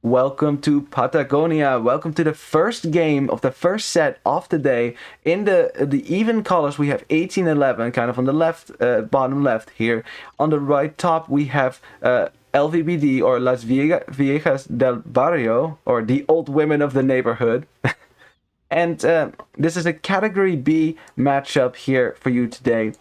Welcome to Patagonia. Welcome to the first game of the first set of the day. In the even colors, we have 1811, kind of on the left, bottom left here. On the right top, we have LVBD, or Las Viejas del Barrio, or the old women of the neighborhood. And this is a Category B matchup here for you today.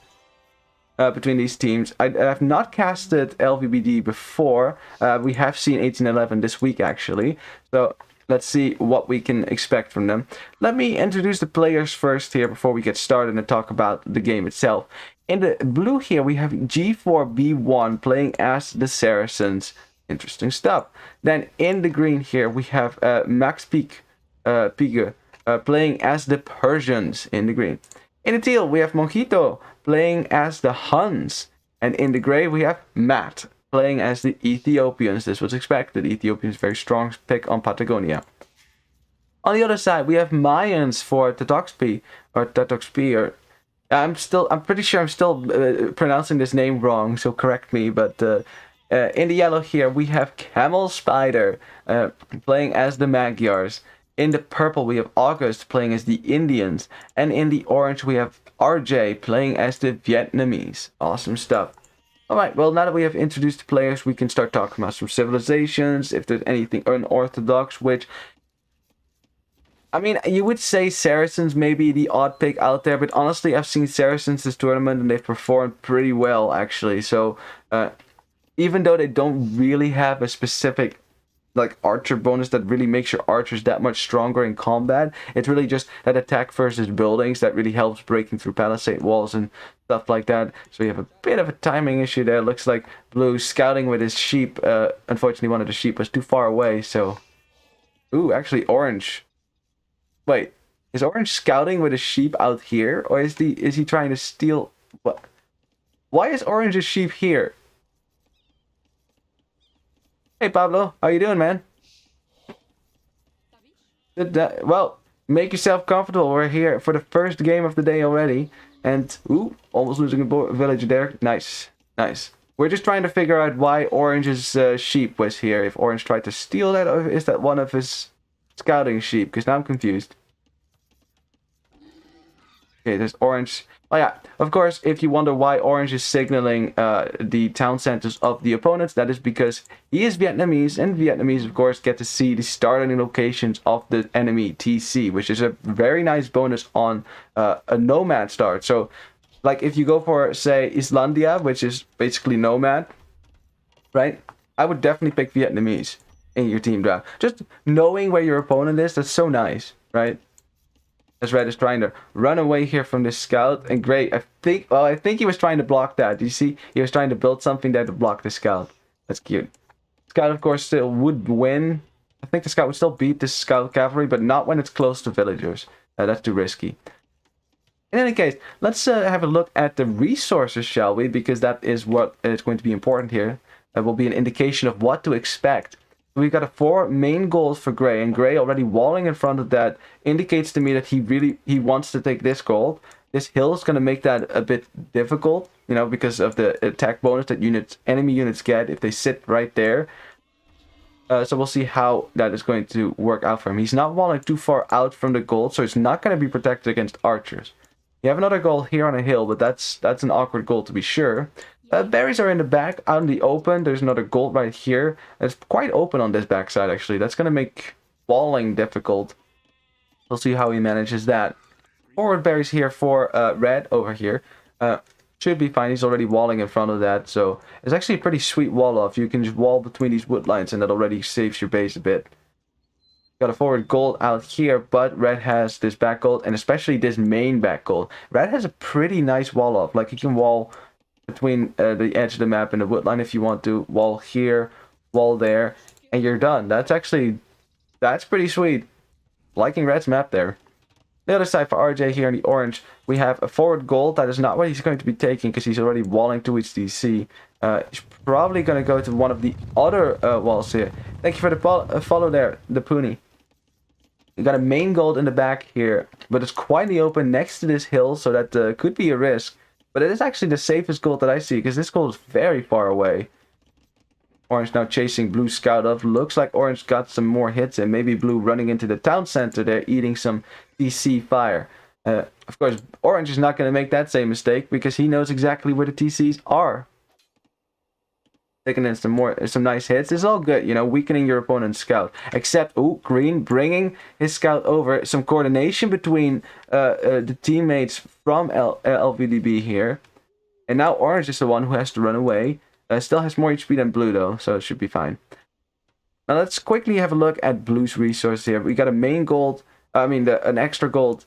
Between these teams. I have not casted LVBD before. We have seen 1811 this week, actually. So let's see what we can expect from them. Let me introduce the players first here before we get started and talk about the game itself. In the blue here, we have G4B1 playing as the Saracens. Interesting stuff. Then in the green here, we have Max Pige playing as the Persians in the green. In the teal, we have Mojito playing as the Huns. And in the gray, we have Matt playing as the Ethiopians. This was expected. Ethiopians, very strong pick on Patagonia. On the other side, we have Mayans for Tetoxpi, or I'm pretty sure I'm still pronouncing this name wrong, so correct me. But in the yellow here, we have Camel Spider playing as the Magyars. In the purple, we have August playing as the Indians. And in the orange, we have RJ playing as the Vietnamese. Awesome stuff. Alright, well, now that we have introduced the players, we can start talking about some civilizations, if there's anything unorthodox, which... I mean, you would say Saracens may be the odd pick out there, but honestly, I've seen Saracens this tournament, and they've performed pretty well, actually. So, even though they don't really have a specific archer bonus that really makes your archers that much stronger in combat, it's really just that attack versus buildings that really helps breaking through palisade walls and stuff like that. So you have a bit of a timing issue there. Looks like blue scouting with his sheep. Unfortunately, one of the sheep was too far away, so... Ooh, actually orange. Wait, is orange scouting with his sheep out here? Or is he trying to steal... What? Why is orange's sheep here? Hey Pablo, how you doing, man? Well, make yourself comfortable. We're here for the first game of the day already. And, ooh, almost losing a villager there. Nice, nice. We're just trying to figure out why Orange's sheep was here. If Orange tried to steal that, or is that one of his scouting sheep? Because now I'm confused. Okay, there's Orange. Oh yeah, of course, if you wonder why Orange is signaling the town centers of the opponents, that is because he is Vietnamese, and Vietnamese, of course, get to see the starting locations of the enemy TC, which is a very nice bonus on a Nomad start. So, like, if you go for, say, Islandia, which is basically Nomad, right? I would definitely pick Vietnamese in your team draft. Just knowing where your opponent is, that's so nice, right? As Red is trying to run away here from this scout. And great, I think he was trying to block that. Do you see? He was trying to build something there to block the scout. That's cute. Scout, of course, still would win. I think the scout would still beat the scout cavalry, but not when it's close to villagers. That's too risky. In any case, let's have a look at the resources, shall we? Because that is what is going to be important here. That will be an indication of what to expect. We've got 4 main goals for Gray, and Gray already walling in front of that indicates to me that he wants to take this gold. This hill is going to make that a bit difficult, you know, because of the attack bonus that enemy units get if they sit right there. So we'll see how that is going to work out for him. He's not walling too far out from the gold, so it's not going to be protected against archers. You have another goal here on a hill, but that's an awkward goal to be sure. Berries are in the back, out in the open. There's another gold right here. It's quite open on this backside, actually. That's going to make walling difficult. We'll see how he manages that. Forward berries here for Red over here. Should be fine. He's already walling in front of that. So it's actually a pretty sweet wall off. You can just wall between these wood lines, and that already saves your base a bit. Got a forward gold out here, but Red has this back gold, and especially this main back gold. Red has a pretty nice wall off. Like, he can wall between the edge of the map and the wood line if you want to. Wall here, wall there, and you're done. That's pretty sweet. Liking Red's map there. The other side for RJ here in the orange, we have a forward gold. That is not what he's going to be taking because he's already walling towards DC. He's probably going to go to one of the other walls here. Thank you for the follow there, the Puni. You got a main gold in the back here, but it's quite in the open next to this hill, so that could be a risk. But it is actually the safest gold that I see, because this gold is very far away. Orange now chasing blue scout up. Looks like orange got some more hits, and maybe blue running into the town center there, eating some TC fire. Of course, orange is not going to make that same mistake because he knows exactly where the TCs are. Taking in some nice hits. It's all good, you know, weakening your opponent's scout. Except, green bringing his scout over. Some coordination between the teammates from LVDB here. And now orange is the one who has to run away. Still has more HP than blue though, so it should be fine. Now let's quickly have a look at blue's resources here. We got a main gold, an extra gold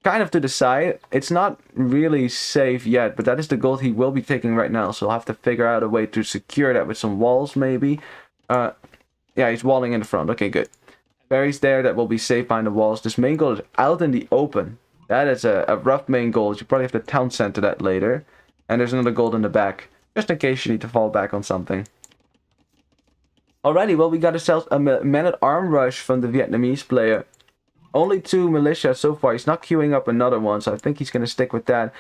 kind of to the side. It's not really safe yet, but that is the gold he will be taking right now. So I'll have to figure out a way to secure that with some walls maybe. Yeah, he's walling in the front. Okay, good. Berries there that will be safe behind the walls. This main gold is out in the open. That is a rough main gold. You probably have to town center that later. And there's another gold in the back, just in case you need to fall back on something. Alrighty, well, we got ourselves a man-at-arm rush from the Vietnamese player. Only 2 militia so far. He's not queuing up another one, so I think he's going to stick with that.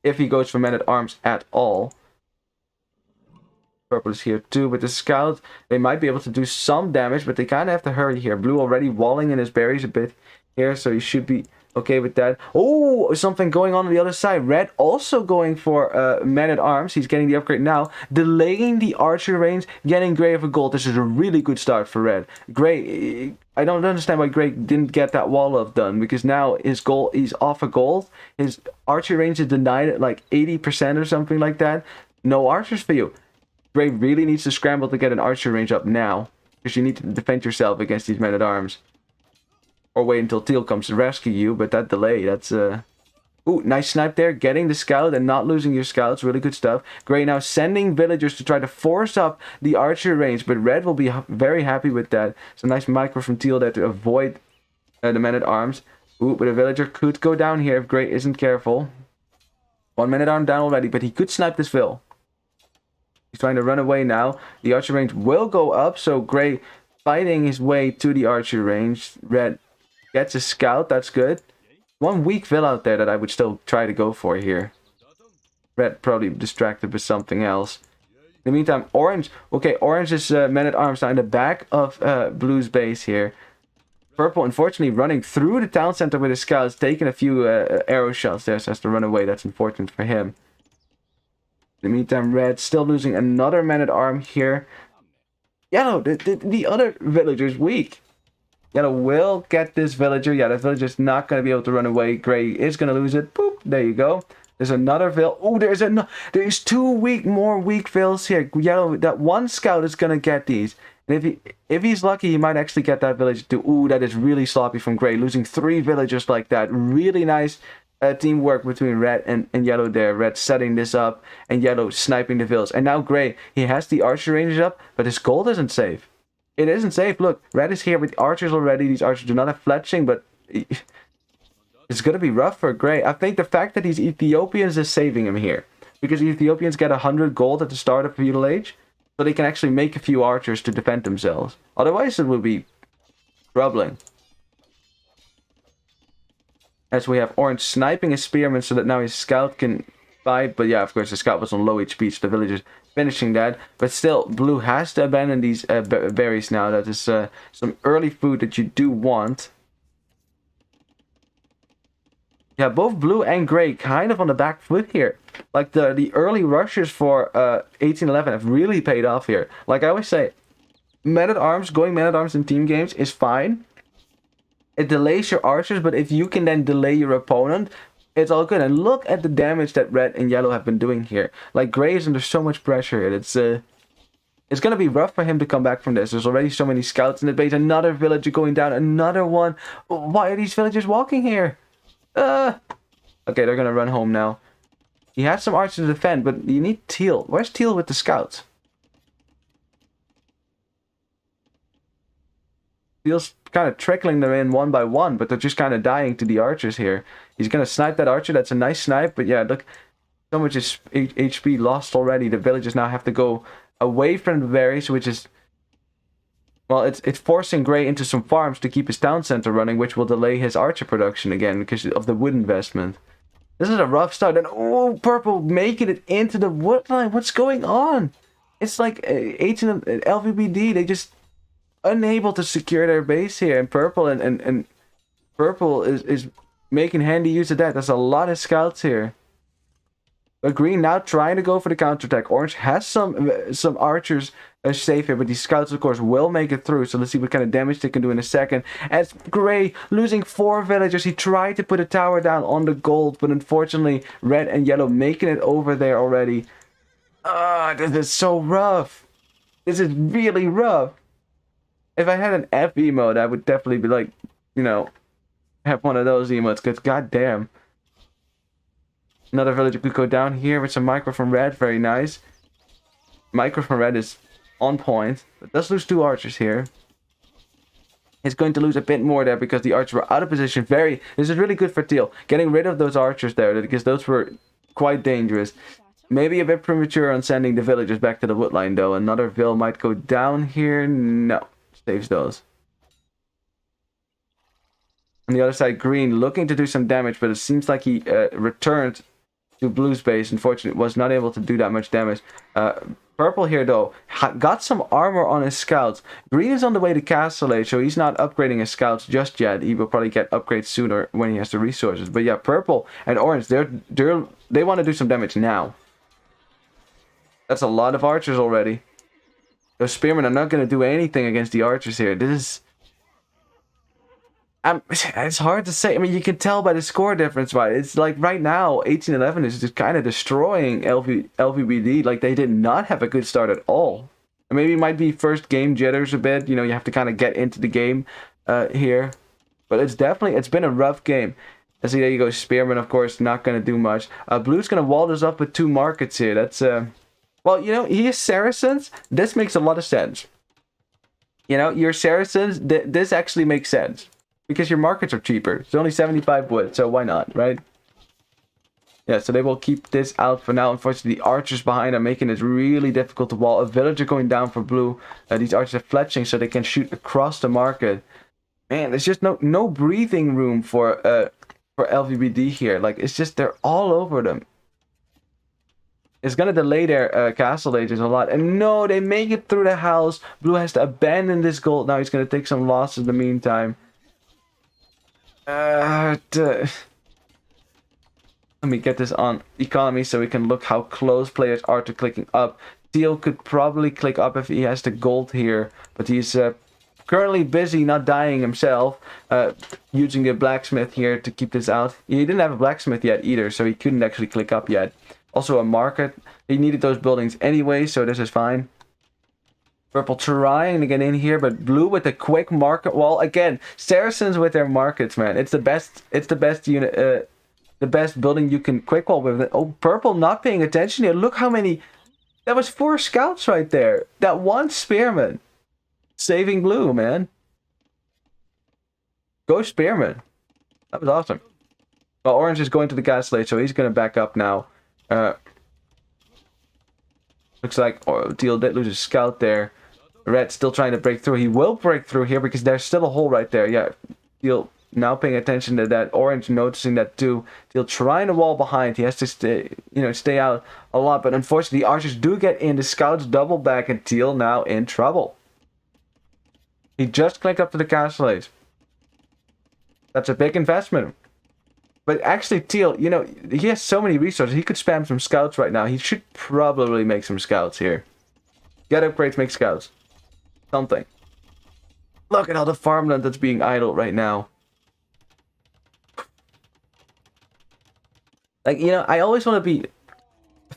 If he goes for men-at-arms at all. Purple is here too. With the scout, they might be able to do some damage, but they kind of have to hurry here. Blue already walling in his berries a bit here, so he should be okay with that. Oh, something going on the other side. Red also going for men-at-arms. He's getting the upgrade now. Delaying the archer range, getting Gray of a gold. This is a really good start for Red. Gray, I don't understand why Gray didn't get that wall up done, because now his goal, he's off a gold. His archer range is denied at like 80% or something like that. No archers for you. Gray really needs to scramble to get an archer range up now, because you need to defend yourself against these men-at-arms. Or wait until Teal comes to rescue you, but that delay, that's Ooh, nice snipe there, getting the scout and not losing your scouts, really good stuff. Gray now sending villagers to try to force up the archer range, but Red will be very happy with that. It's a nice micro from Teal there to avoid the men-at-arms. Ooh, but a villager could go down here if Gray isn't careful. 1 men-at-arm down already, but he could snipe this Vil. He's trying to run away now. The archer range will go up, so Gray fighting his way to the archer range. Red gets a scout, that's good. 1 weak Vil out there that I would still try to go for here. Red probably distracted with something else. In the meantime, orange. Okay, orange is men-at-arms now in the back of blue's base here. Purple, unfortunately, running through the town center with his scouts, taking a few arrow shots there, so has to run away. That's unfortunate for him. In the meantime, red still losing another man-at-arm here. Yellow, the other villager's weak. Yellow will get this villager. Yeah, that villager's not going to be able to run away. Gray is going to lose it. Boop, there you go. There's another Vil. Oh, there's 2 more weak Vils here. Yellow, that 1 scout is going to get these. And if he's lucky, he might actually get that villager too. Ooh, that is really sloppy from Gray. Losing 3 villagers like that. Really nice teamwork between red and yellow there. Red setting this up and yellow sniping the Vils. And now Gray, he has the archer ranges up, but his gold isn't safe. It isn't safe. Look, red is here with the archers already. These archers do not have fletching, but it's going to be rough for Gray. I think the fact that he's Ethiopians is saving him here. Because Ethiopians get 100 gold at the start of feudal age. So they can actually make a few archers to defend themselves. Otherwise it would be troubling. As we have orange sniping a spearman so that now his scout can fight. But yeah, of course the scout was on low HP, so the villagers finishing that. But still, blue has to abandon these berries now. That is some early food that you do want. Yeah, both blue and gray kind of on the back foot here. Like the early rushes for 1811 have really paid off here. Like I always say, going men-at-arms in team games is fine. It delays your archers, but if you can then delay your opponent, it's all good. And look at the damage that red and yellow have been doing here. Like gray is under so much pressure here. It's going to be rough for him to come back from this. There's already so many scouts in the base. Another villager going down. Another one. Why are these villagers walking here? Okay, they're going to run home now. He has some archers to defend, but you need Teal. Where's Teal with the scouts? Teal's kind of trickling them in one by one, but they're just kind of dying to the archers here. He's going to snipe that archer. That's a nice snipe, but yeah, look, so much HP lost already. The villagers now have to go away from the berries, which is... Well, it's forcing Gray into some farms to keep his town center running, which will delay his archer production again because of the wood investment. This is a rough start. And oh, purple making it into the wood line. What's going on? It's like 18 LVBD, they just unable to secure their base here, and purple and purple is making handy use of that. There's a lot of scouts here. But green now trying to go for the counterattack. Orange has some archers safe here, but these scouts, of course, will make it through. So let's see what kind of damage they can do in a second. As gray losing 4 villagers, he tried to put a tower down on the gold, but unfortunately, red and yellow making it over there already. This is so rough. This is really rough. If I had an F emote, I would definitely be like, you know, have one of those emotes, because goddamn. Another villager could go down here with some micro from red. Very nice. Micro from red is on point. But does lose 2 archers here. He's going to lose a bit more there because the archers were out of position. This is really good for teal. Getting rid of those archers there, because those were quite dangerous. Maybe a bit premature on sending the villagers back to the woodline though. Another vill might go down here. No. Saves those. On the other side, green looking to do some damage, but it seems like he returned to blue's base. Unfortunately, was not able to do that much damage. Purple here, though, got some armor on his scouts. Green is on the way to Castle Age, so he's not upgrading his scouts just yet. He will probably get upgrades sooner when he has the resources. But yeah, purple and orange, they want to do some damage now. That's a lot of archers already. Those spearmen are not going to do anything against the archers here. This is... it's hard to say. I mean, you can tell by the score difference, right? It's like right now, 1811 is just kind of destroying LVBD. Like, they did not have a good start at all. And maybe it might be first game jitters a bit. You know, you have to kind of get into the game here. But it's been a rough game. And see, there you go. Spearman, of course, not going to do much. Blue's going to wall this up with 2 markets here. That's... Well, you know, he is Saracens. This makes a lot of sense. You know, your Saracens, this actually makes sense. Because your markets are cheaper. It's only 75 wood, so why not, right? Yeah, so they will keep this out for now. Unfortunately, the archers behind are making it really difficult to wall. A villager going down for blue. These archers are fletching so they can shoot across the market. Man, there's just no breathing room for LVBD here. Like, it's just, they're all over them. It's going to delay their castle ages a lot. And no, they make it through the house. Blue has to abandon this gold. Now he's going to take some losses in the meantime. Let me get this on economy so we can look how close players are to clicking up. Teal could probably click up if he has the gold here, but he's currently busy not dying himself, using a blacksmith here to keep this out. He didn't have a blacksmith yet either, so he couldn't actually click up yet. Also a market. He needed those buildings anyway, so this is fine. Purple trying to get in here, but blue with the quick market wall. Again, Saracens with their markets, man. It's the best unit, the best building you can quick wall with. Oh, purple not paying attention here. Look how many. That was 4 scouts right there. That one spearman. Saving blue, man. Go spearman. That was awesome. Well, orange is going to the gas late, so he's going to back up now. Looks like teal did lose a scout there. Red still trying to break through. He will break through here because there's still a hole right there. Yeah, teal now paying attention to that. Orange noticing that too. Teal trying to wall behind. He has to stay out a lot. But unfortunately, the archers do get in. The scouts double back, and teal now in trouble. He just clicked up to the castle age. That's a big investment. But actually, teal, you know, he has so many resources. He could spam some scouts right now. He should probably make some scouts here. Get upgrades, make scouts. Something. Look at all the farmland that's being idled right now. Like, you know, I always want to be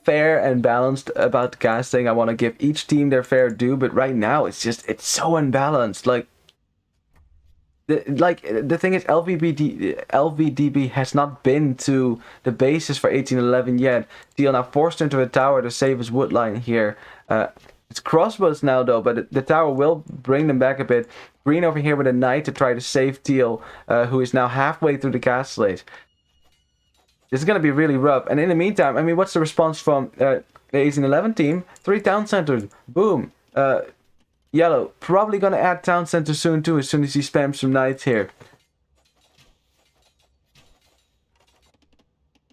fair and balanced about casting. I want to give each team their fair due, but right now it's so unbalanced. Like the thing is, LVDB has not been to the bases for 1811 yet. Teal now forced into a tower to save his woodline here. It's crossbows now though, but the tower will bring them back a bit. Green over here with a knight to try to save teal, who is now halfway through the castle age. This is going to be really rough. And in the meantime, I mean, what's the response from the 1811 team? 3 town centers. Boom. Yellow. Probably going to add town center soon too, as soon as he spams some knights here.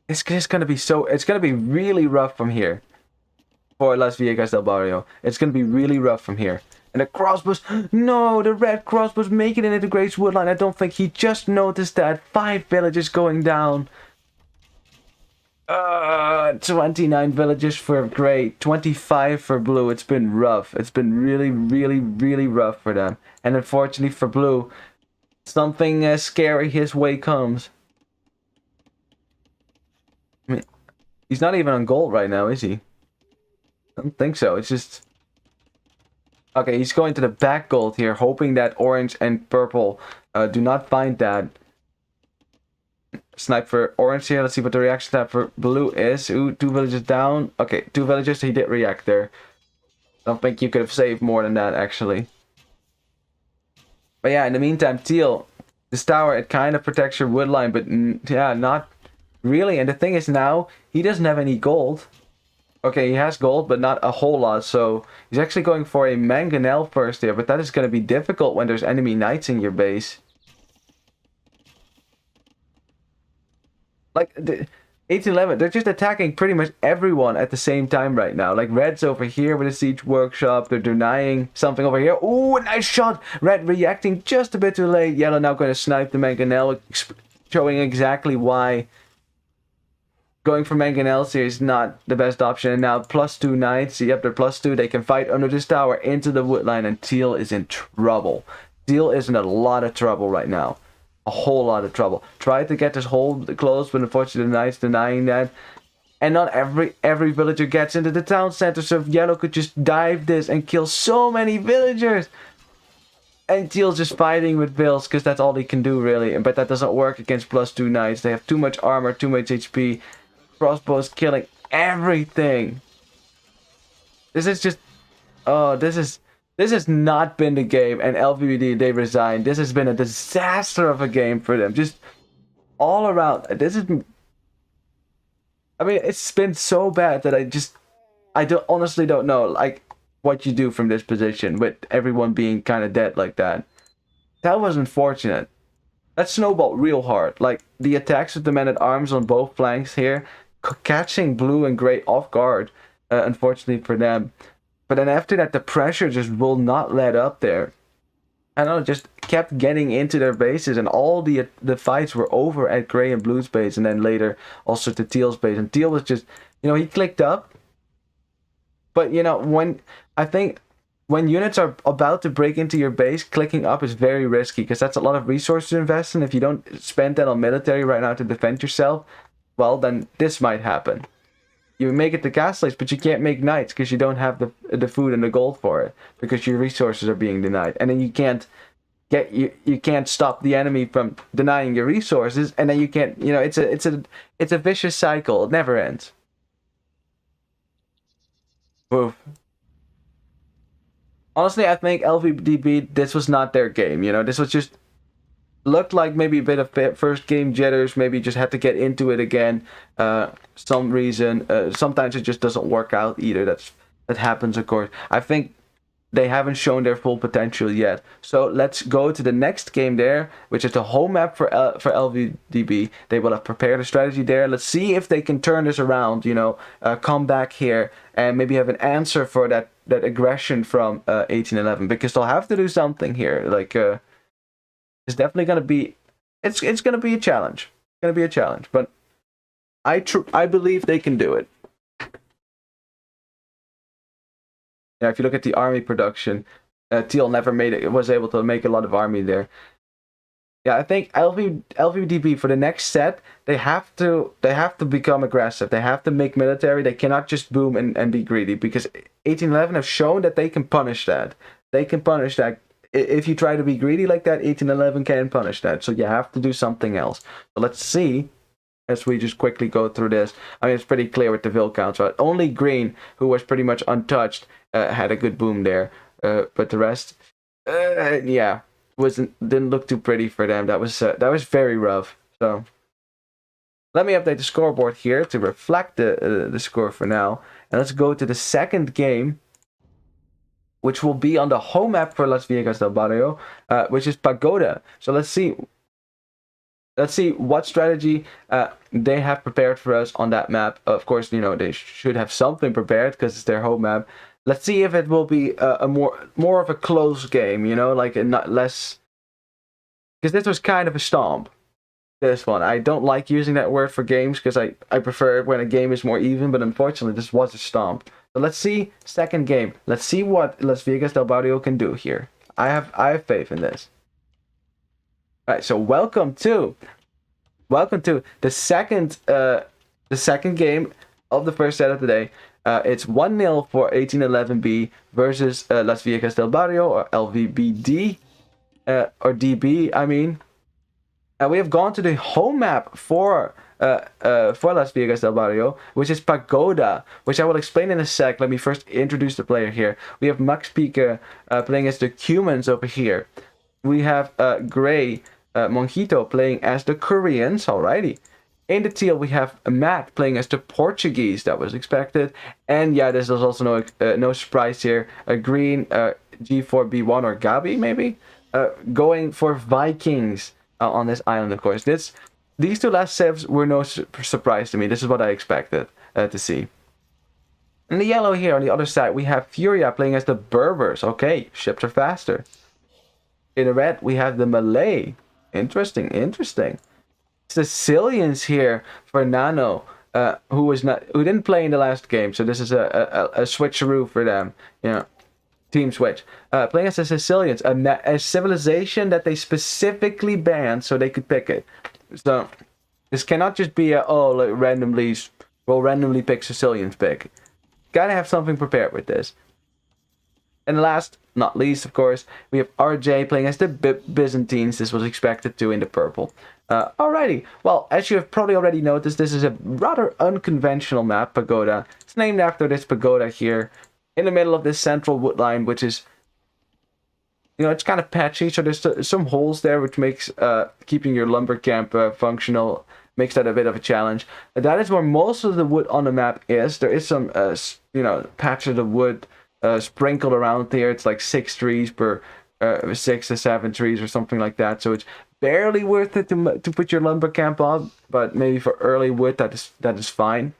It's just going to be it's going to be really rough from here. for Las Viejas del Barrio. It's going to be really rough from here. And the crossbows, no, the red crossbows making it into Grace Woodline. I don't think he just noticed that. 5 villages going down. 29 villages for Grey, 25 for Blue. It's been rough. It's been really, really, really rough for them. And unfortunately for Blue, something scary his way comes. I mean, he's not even on gold right now, is he? I don't think so. It's just... Okay, he's going to the back gold here, hoping that orange and purple do not find that. Snipe for orange here. Let's see what the reaction time for blue is. Ooh, 2 villages down. Okay, 2 villages. He did react there. I don't think you could have saved more than that, actually. But yeah, in the meantime, teal. This tower, it kind of protects your wood line, but yeah, not really. And the thing is now, he doesn't have any gold. Okay, he has gold, but not a whole lot, so he's actually going for a mangonel first here, but that is going to be difficult when there's enemy knights in your base. Like, the 1811, they're just attacking pretty much everyone at the same time right now. Like, red's over here with a siege workshop, they're denying something over here. Ooh, a nice shot! Red reacting just a bit too late. Yellow now going to snipe the mangonel, showing exactly why going for mangonels here is not the best option. And now +2 knights. Yep, they're +2. They can fight under this tower into the wood line, and teal is in trouble. Teal is in a lot of trouble right now. A whole lot of trouble. Tried to get this hole closed, but unfortunately the knights denying that. And not every villager gets into the town center, so if yellow could just dive this and kill so many villagers. And teal's just fighting with bills, because that's all he can do really. But that doesn't work against +2 knights. They have too much armor, too much HP. Crossbows killing everything. This is just... Oh, this has not been the game, and LVD, they resigned. This has been a disaster of a game for them. Just all around. This is... I mean, it's been so bad that I honestly don't know, like, what you do from this position with everyone being kind of dead like that. That was unfortunate. That snowballed real hard. Like, the attacks with the men-at-arms on both flanks here, catching blue and gray off guard, unfortunately for them. But then after that, the pressure just will not let up there. I don't know, just kept getting into their bases, and all the fights were over at gray and blue's base, and then later also to teal's base. And teal was just, you know, he clicked up. But, you know, I think when units are about to break into your base, clicking up is very risky, because that's a lot of resources to invest in. If you don't spend that on military right now to defend yourself, well, then this might happen. You make it to castles, but you can't make knights because you don't have the food and the gold for it, because your resources are being denied. And then you can't stop the enemy from denying your resources, and then you can't, you know, it's a vicious cycle. It never ends. Oof. Honestly, I think LVDB, this was not their game, you know, this was just looked like maybe a bit of first game jitters, maybe just had to get into it again, some reason. Sometimes it just doesn't work out either. That happens, of course. I think they haven't shown their full potential yet. So let's go to the next game there, which is the home map for LVDB. They will have prepared a strategy there. Let's see if they can turn this around, you know, come back here and maybe have an answer for that aggression from 1811, because they'll have to do something here. Like, it's definitely going to be, it's going to be a challenge. It's going to be a challenge, but I believe they can do it. Yeah, if you look at the army production, teal never was able to make a lot of army there. Yeah, I think LVDB for the next set, they have to become aggressive. They have to make military. They cannot just boom and be greedy, because 1811 have shown that they can punish that. They can punish that. If you try to be greedy like that, 1811 can punish that. So you have to do something else. So let's see, as we just quickly go through this. I mean, it's pretty clear with the Vil counts, right? Only green, who was pretty much untouched, had a good boom there. But the rest, yeah, didn't look too pretty for them. That was very rough. So let me update the scoreboard here to reflect the score for now. And let's go to the second game, which will be on the home map for Las Viejas del Barrio, which is Pagoda. So let's see. let's see what strategy they have prepared for us on that map. Of course, they should have something prepared because it's their home map. Let's see if it will be a more of a close game, like a not less, because this was kind of a stomp. This one, I don't like using that word for games because I prefer it when a game is more even, but unfortunately this was a stomp. So let's see second game. Let's see what Las Viejas del Barrio can do here. I have faith in this. All right, so welcome to the second game of the first set of the day. It's 1-0 for 1811B versus Las Viejas del Barrio, or LVBD, or DB, I mean. We have gone to the home map for Las Viejas del Barrio, which is Pagoda, which I will explain in a sec. Let me first introduce the player here. We have Max Pique playing as the Cumans over here. We have Gray Monjito playing as the Koreans, alrighty. In the teal, we have Matt playing as the Portuguese. That was expected. And yeah, this is also no surprise here. Green G4B1 or Gabi, maybe? Going for Vikings on this island, of course. These two last saves were no surprise to me. This is what I expected to see. In the yellow here, on the other side, we have Furia playing as the Berbers. Okay, ships are faster. In the red, we have the Malay. Interesting. Sicilians here for Nano, who didn't play in the last game, so this is a switcheroo for them. Team switch. Playing as the Sicilians, a civilization that they specifically banned so they could pick it. So this cannot just be randomly pick Sicilians pick. Gotta have something prepared with this. And last, not least, of course, we have RJ playing as the Byzantines. This was expected to in the purple. Alrighty, well, as you have probably already noticed, this is a rather unconventional map, Pagoda. It's named after this pagoda here, in the middle of this central wood line, which is, it's kind of patchy, so there's some holes there, which makes keeping your lumber camp functional, makes that a bit of a challenge. That is where most of the wood on the map is. There is some, patches of wood sprinkled around there. It's like 6 trees per 6 to 7 trees or something like that, so it's barely worth it to put your lumber camp on, but maybe for early wood that is fine.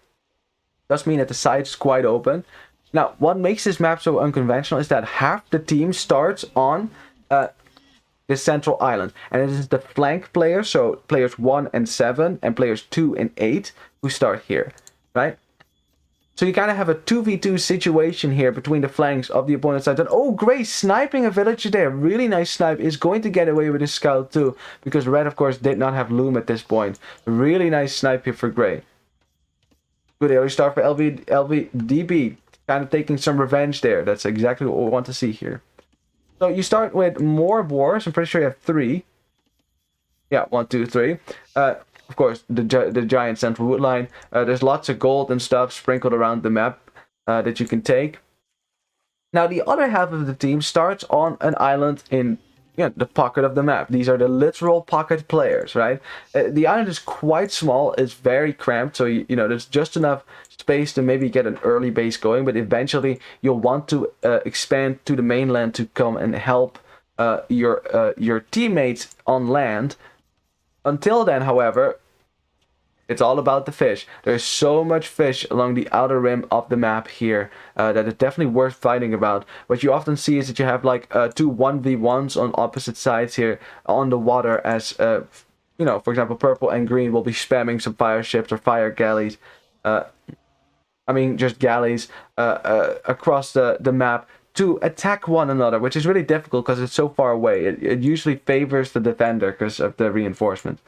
Does mean that the side is quite open. Now, what makes this map so unconventional is that half the team starts on this central island, and it is the flank players, so players 1 and 7 and players 2 and 8 who start here, right? So you kind of have a 2v2 situation here between the flanks of the opponent's side. And oh, Gray sniping a villager there. Really nice snipe. Is going to get away with his scout too, because Red, of course, did not have Loom at this point. Really nice snipe here for Gray. Good early start for LVDB. Kind of taking some revenge there. That's exactly what we want to see here. So you start with more boars. I'm pretty sure you have 3. Yeah, 1, 2, 3. Of course, the giant central wood line. There's lots of gold and stuff sprinkled around the map that you can take. Now, the other half of the team starts on an island in the pocket of the map. These are the literal pocket players, right? The island is quite small. It's very cramped, so there's just enough space to maybe get an early base going, but eventually you'll want to expand to the mainland to come and help your teammates on land. Until then, however, it's all about the fish. There's so much fish along the outer rim of the map here that it's definitely worth fighting about. What you often see is that you have like 2 1v1s on opposite sides here on the water, as for example, purple and green will be spamming some fire ships or fire galleys. Just galleys across the map to attack one another, which is really difficult because it's so far away. It usually favors the defender because of the reinforcement.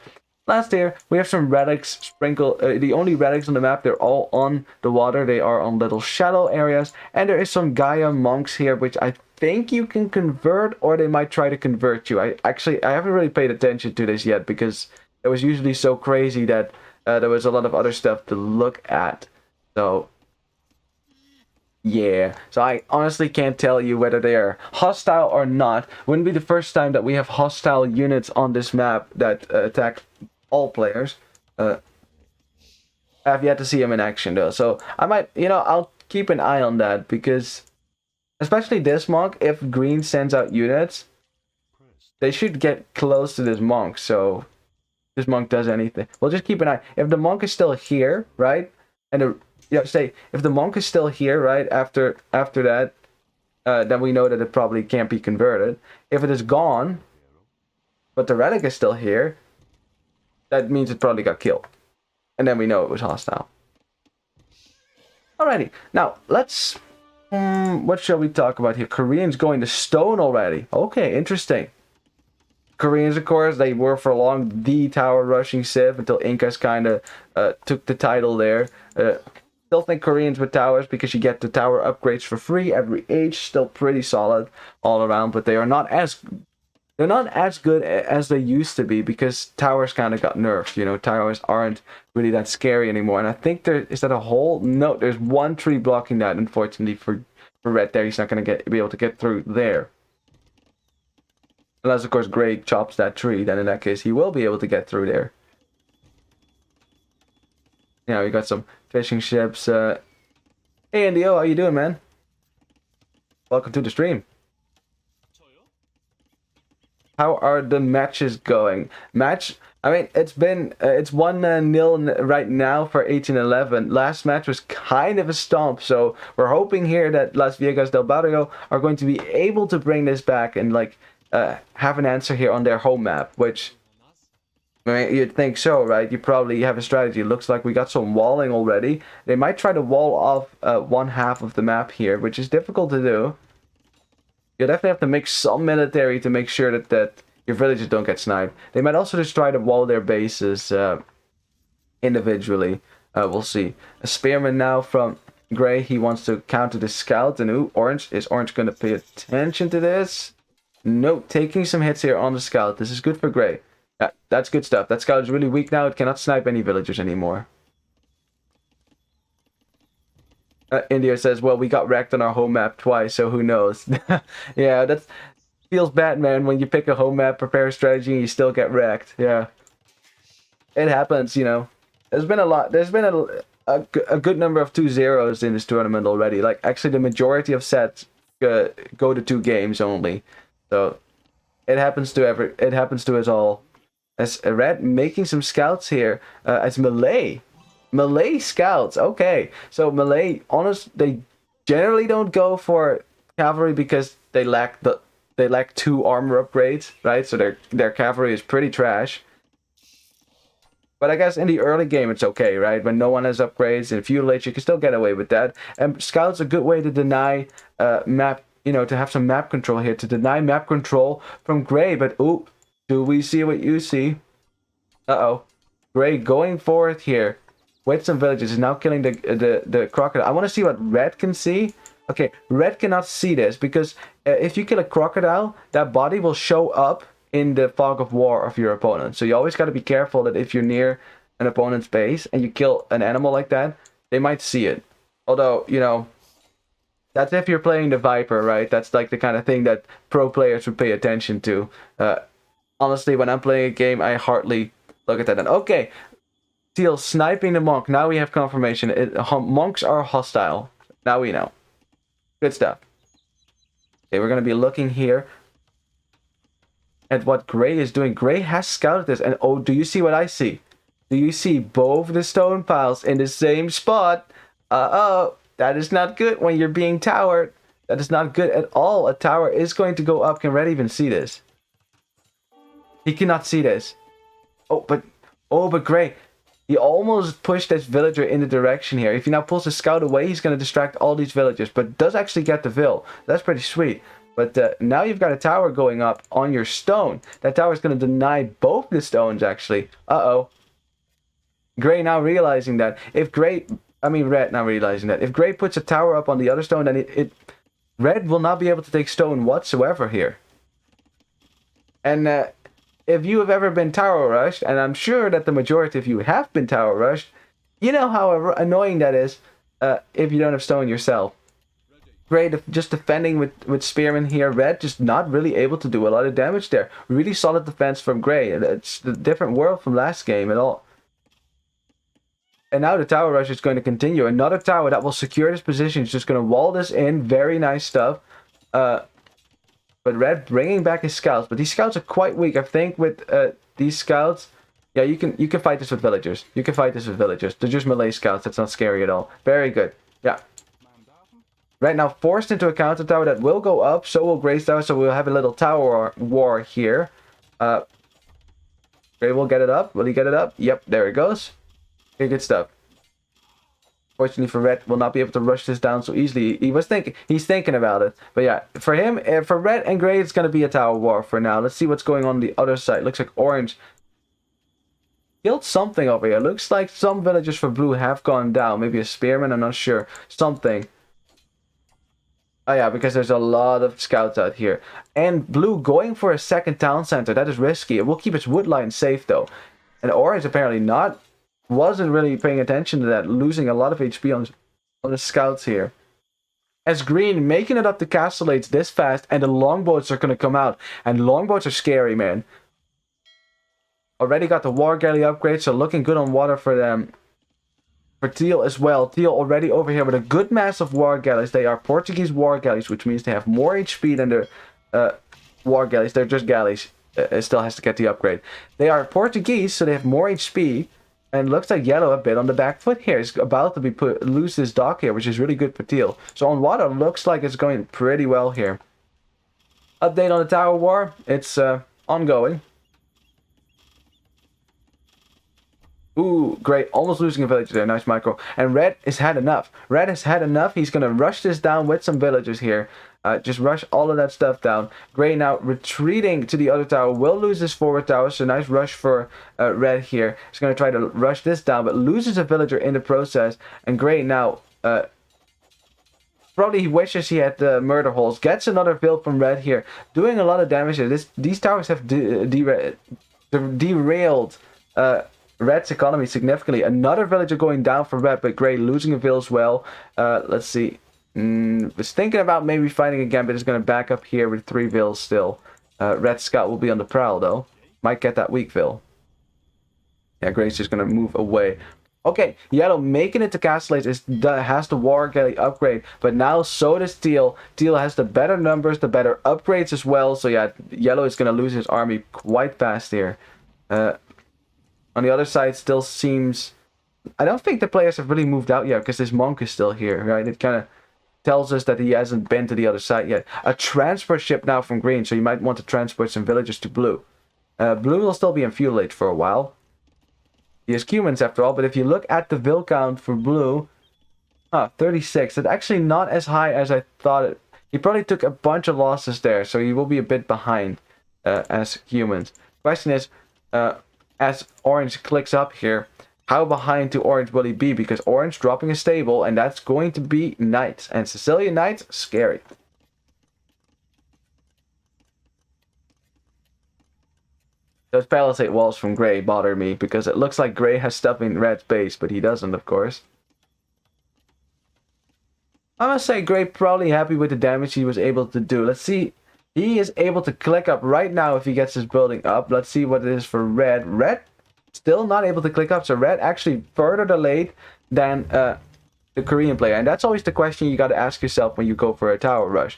Last here, we have some relics sprinkled. The only relics on the map, they're all on the water. They are on little shallow areas. And there is some Gaia monks here, which I think you can convert, or they might try to convert you. I haven't really paid attention to this yet, because it was usually so crazy that there was a lot of other stuff to look at. So yeah, so I honestly can't tell you whether they are hostile or not. Wouldn't be the first time that we have hostile units on this map that attack all players. I have yet to see them in action though, so I might, I'll keep an eye on that, because especially this monk, if green sends out units, they should get close to this monk, so this monk does anything. We'll just keep an eye. If the monk is still here, right? And say if the monk is still here, right? After that, then we know that it probably can't be converted. If it is gone, but the relic is still here, that means it probably got killed. And then we know it was hostile. Alrighty, now let's... what shall we talk about here? Koreans going to stone already. Okay, interesting. Koreans, of course, they were for long the tower rushing civ until Incas kind of took the title there. Still think Koreans with towers because you get the tower upgrades for free every age. Still pretty solid all around, but they are not as... They're not as good as they used to be because towers kind of got nerfed. You know, towers aren't really that scary anymore. And I think there is that a hole. No, there's one tree blocking that. Unfortunately for red, there he's not going to be able to get through there. Unless of course Gray chops that tree, then in that case he will be able to get through there. Yeah, we got some fishing ships. Hey Indio, how you doing, man? Welcome to the stream. How are the matches going? I mean, it's 1-0 right now for 1811. Last match was kind of a stomp, so we're hoping here that Las Viejas del Barrio are going to be able to bring this back and like have an answer here on their home map, which I mean, you'd think so, right? You probably have a strategy. It looks like we got some walling already. They might try to wall off one half of the map here, which is difficult to do. You definitely have to make some military to make sure that your villages don't get sniped. They might also just try to wall their bases individually. We'll see. A spearman now from Gray. He wants to counter the scout. And ooh, Orange. Is Orange going to pay attention to this? Nope. Taking some hits here on the scout. This is good for Gray. Yeah, that's good stuff. That scout is really weak now. It cannot snipe any villagers anymore. India says, well, we got wrecked on our home map twice, so who knows? Yeah, that feels bad, man, when you pick a home map, prepare a strategy, and you still get wrecked. Yeah. It happens, you know. There's been a good number of 2-0s in this tournament already. Like, actually, the majority of sets go to 2 games only. So, it happens to us all. As Red making some scouts here, as Malay scouts, okay. So Malay, they generally don't go for cavalry because they lack 2 armor upgrades, right? So their cavalry is pretty trash. But I guess in the early game it's okay, right? When no one has upgrades and feudal age, you can still get away with that. And scouts a good way to deny map, you know, to have some map control here, to deny map control from Gray. But ooh, do we see what you see? Uh-oh. Gray going forward here. With some villages is now killing the crocodile. I want to see what Red can see. Okay, Red cannot see this because if you kill a crocodile, that body will show up in the fog of war of your opponent. So you always got to be careful that if you're near an opponent's base and you kill an animal like that, they might see it. Although, you know, that's if you're playing the Viper, right? That's like the kind of thing that pro players would pay attention to. Honestly, when I'm playing a game, I hardly look at that. And okay. Teal sniping the monk. Now we have confirmation. Monks are hostile. Now we know. Good stuff. Okay, we're going to be looking here at what Gray is doing. Gray has scouted this. And oh, do you see what I see? Do you see both the stone piles in the same spot? Uh-oh. That is not good when you're being towered. That is not good at all. A tower is going to go up. Can Red even see this? He cannot see this. Oh, but Gray... He almost pushed this villager in the direction here. If he now pulls the scout away, he's going to distract all these villagers. But does actually get the vill. That's pretty sweet. But now you've got a tower going up on your stone. That tower is going to deny both the stones, actually. Uh-oh. Gray now realizing that. Red now realizing that. If Gray puts a tower up on the other stone, then Red will not be able to take stone whatsoever here. And... if you have ever been tower rushed, and I'm sure that the majority of you have been tower rushed, you know how annoying that is if you don't have stone yourself. Gray just defending with Spearman here. Red just not really able to do a lot of damage there. Really solid defense from Gray. It's a different world from last game at all. And now the tower rush is going to continue. Another tower that will secure this position is just going to wall this in. Very nice stuff. But Red bringing back his scouts. But these scouts are quite weak. I think with these scouts, Yeah, you can fight this with villagers. You can fight this with villagers. They're just melee scouts. That's not scary at all. Very good. Yeah. Right now, forced into a counter tower that will go up. So will Gray's tower. So we'll have a little tower war here. Gray will get it up. Will he get it up? Yep, there it goes. Okay, good stuff. Fortunately for Red, will not be able to rush this down so easily. He's thinking about it. But yeah, for him, for Red and Gray, it's going to be a tower war for now. Let's see what's going on the other side. Looks like Orange killed something over here. Looks like some villagers for Blue have gone down. Maybe a spearman, I'm not sure. Something. Oh yeah, because there's a lot of scouts out here. And Blue going for a second town center. That is risky. It will keep its wood line safe though. And Orange apparently not. Wasn't really paying attention to that. Losing a lot of HP on the scouts here. As Green making it up the castellates this fast. And the longboats are going to come out. And longboats are scary, man. Already got the war galley upgrade. So looking good on water for them. For Teal as well. Teal already over here with a good mass of war galleys. They are Portuguese war galleys, which means they have more HP than their war galleys. They're just galleys. It still has to get the upgrade. They are Portuguese, so they have more HP. And looks like Yellow a bit on the back foot here. He's about to be lose his dock here, which is really good for Teal. So on water, looks like it's going pretty well here. Update on the tower war. It's ongoing. Ooh, great. Almost losing a villager there. Nice micro. And Red has had enough. Red has had enough. He's going to rush this down with some villagers here. Just rush all of that stuff down. Gray now retreating to the other tower. Will lose his forward tower. So nice rush for Red here. He's going to try to rush this down. But loses a villager in the process. And Gray now... probably he wishes he had the murder holes. Gets another build from Red here. Doing a lot of damage here. These towers have derailed... Red's economy significantly. Another villager going down for Red, but Gray losing a vill as well. Let's see. Was thinking about maybe fighting again, but is going to back up here with 3 vills still. Red Scout will be on the prowl though. Might get that weak vill. Yeah, Gray's just going to move away. Okay, Yellow making it to castellates has the war galley upgrade, but now so does Teal. Teal has the better numbers, the better upgrades as well. So yeah, Yellow is going to lose his army quite fast here. On the other side, still seems... I don't think the players have really moved out yet, because this monk is still here, right? It kind of tells us that he hasn't been to the other side yet. A transport ship now from Green, so you might want to transport some villagers to Blue. Blue will still be in feudal age for a while. He has humans after all, but if you look at the vill count for Blue... 36. That's actually not as high as I thought it... He probably took a bunch of losses there, so he will be a bit behind as humans. Question is... as Orange clicks up here, how behind to Orange will he be? Because Orange dropping a stable, and that's going to be Knights. And Sicilian Knights, scary. Those palisade walls from Gray bother me, because it looks like Gray has stuff in Red's base, but he doesn't, of course. I must say, Gray probably happy with the damage he was able to do. Let's see. He is able to click up right now if he gets his building up. Let's see what it is for Red. Red still not able to click up. So Red actually further delayed than the Korean player. And that's always the question you got to ask yourself when you go for a tower rush.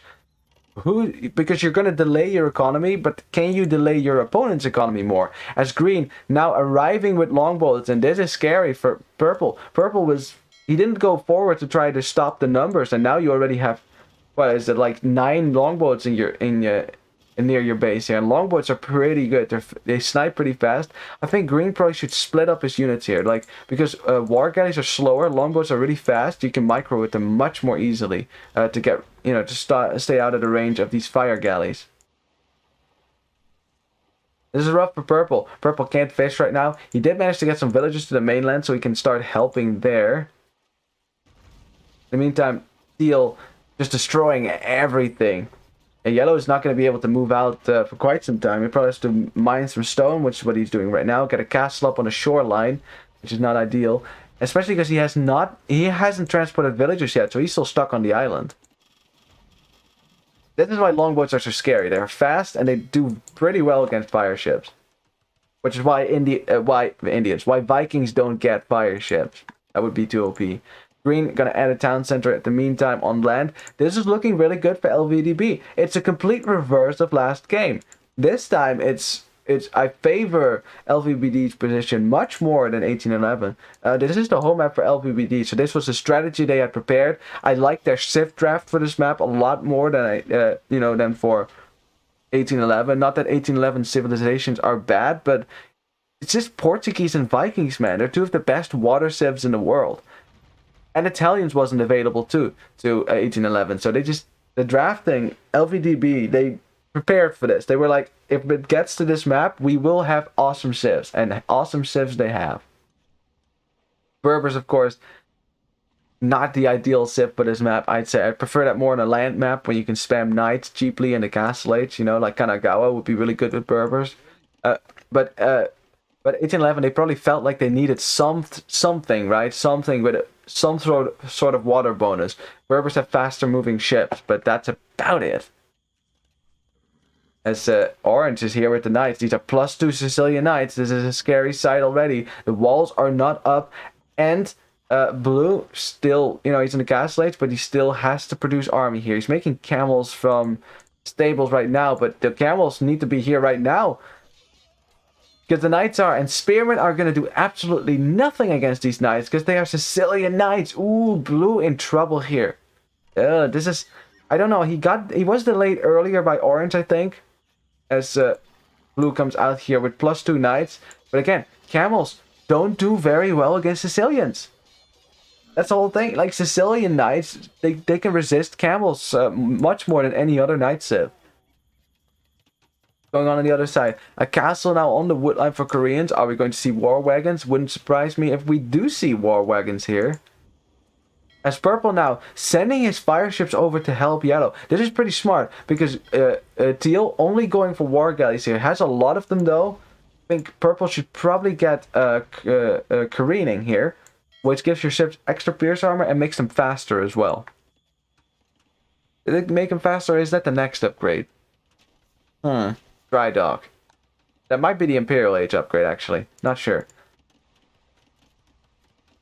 Because you're going to delay your economy, but can you delay your opponent's economy more? As Green now arriving with longbows, and this is scary for Purple. Purple was... He didn't go forward to try to stop the numbers, and now you already have... What is it, like 9 longboats near your base here? And longboats are pretty good. They snipe pretty fast. I think Green probably should split up his units here, like because war galleys are slower, longboats are really fast. You can micro with them much more easily to get to stay out of the range of these fire galleys. This is rough for Purple. Purple can't fish right now. He did manage to get some villagers to the mainland, so he can start helping there. In the meantime, Teal just destroying everything. And Yellow is not going to be able to move out for quite some time. He probably has to mine some stone, which is what he's doing right now. Get a castle up on the shoreline, which is not ideal. Especially because he hasn't transported villagers yet, so he's still stuck on the island. This is why longboats are so scary. They're fast and they do pretty well against fire ships. Which is why why Vikings don't get fire ships. That would be too OP. Green gonna add a town center at the meantime on land. This is looking really good for LVDB. It's a complete reverse of last game. This time it's I favor LVBD's position much more than 1811. This is the home map for LVBD, so this was the strategy they had prepared. I like their Civ draft for this map a lot more than than for 1811. Not that 1811 civilizations are bad, but it's just Portuguese and Vikings, man. They're two of the best water civs in the world. And Italians wasn't available too to 1811, so the drafting LVDB, they prepared for this. They were like, if it gets to this map, we will have awesome civs, and awesome civs they have. Berbers, of course, not the ideal civ for this map, I'd say. I prefer that more on a land map when you can spam knights cheaply in the castle age, like Kanagawa would be really good with Berbers. But 1811, they probably felt like they needed something, right? Something with some sort of water bonus. Berbers have faster moving ships, but that's about it. As Orange is here with the Knights. These are +2 Sicilian Knights. This is a scary sight already. The walls are not up. And Blue still, he's in the castle age, but he still has to produce army here. He's making camels from stables right now, but the camels need to be here right now. Because the Knights and Spearmen are going to do absolutely nothing against these Knights, because they are Sicilian Knights. Ooh, Blue in trouble here. This is, I don't know, he was delayed earlier by Orange, I think. As Blue comes out here with +2 Knights. But again, camels don't do very well against Sicilians. That's the whole thing. Like, Sicilian Knights, they can resist camels much more than any other Knight civ. Going on the other side. A castle now on the woodline for Koreans. Are we going to see war wagons? Wouldn't surprise me if we do see war wagons here. As Purple now sending his fire ships over to help Yellow. This is pretty smart because Teal only going for war galleys here. Has a lot of them though. I think Purple should probably get careening here, which gives your ships extra pierce armor and makes them faster as well. Did it make them faster, or is that the next upgrade? Dry dock. That might be the Imperial Age upgrade, actually. Not sure.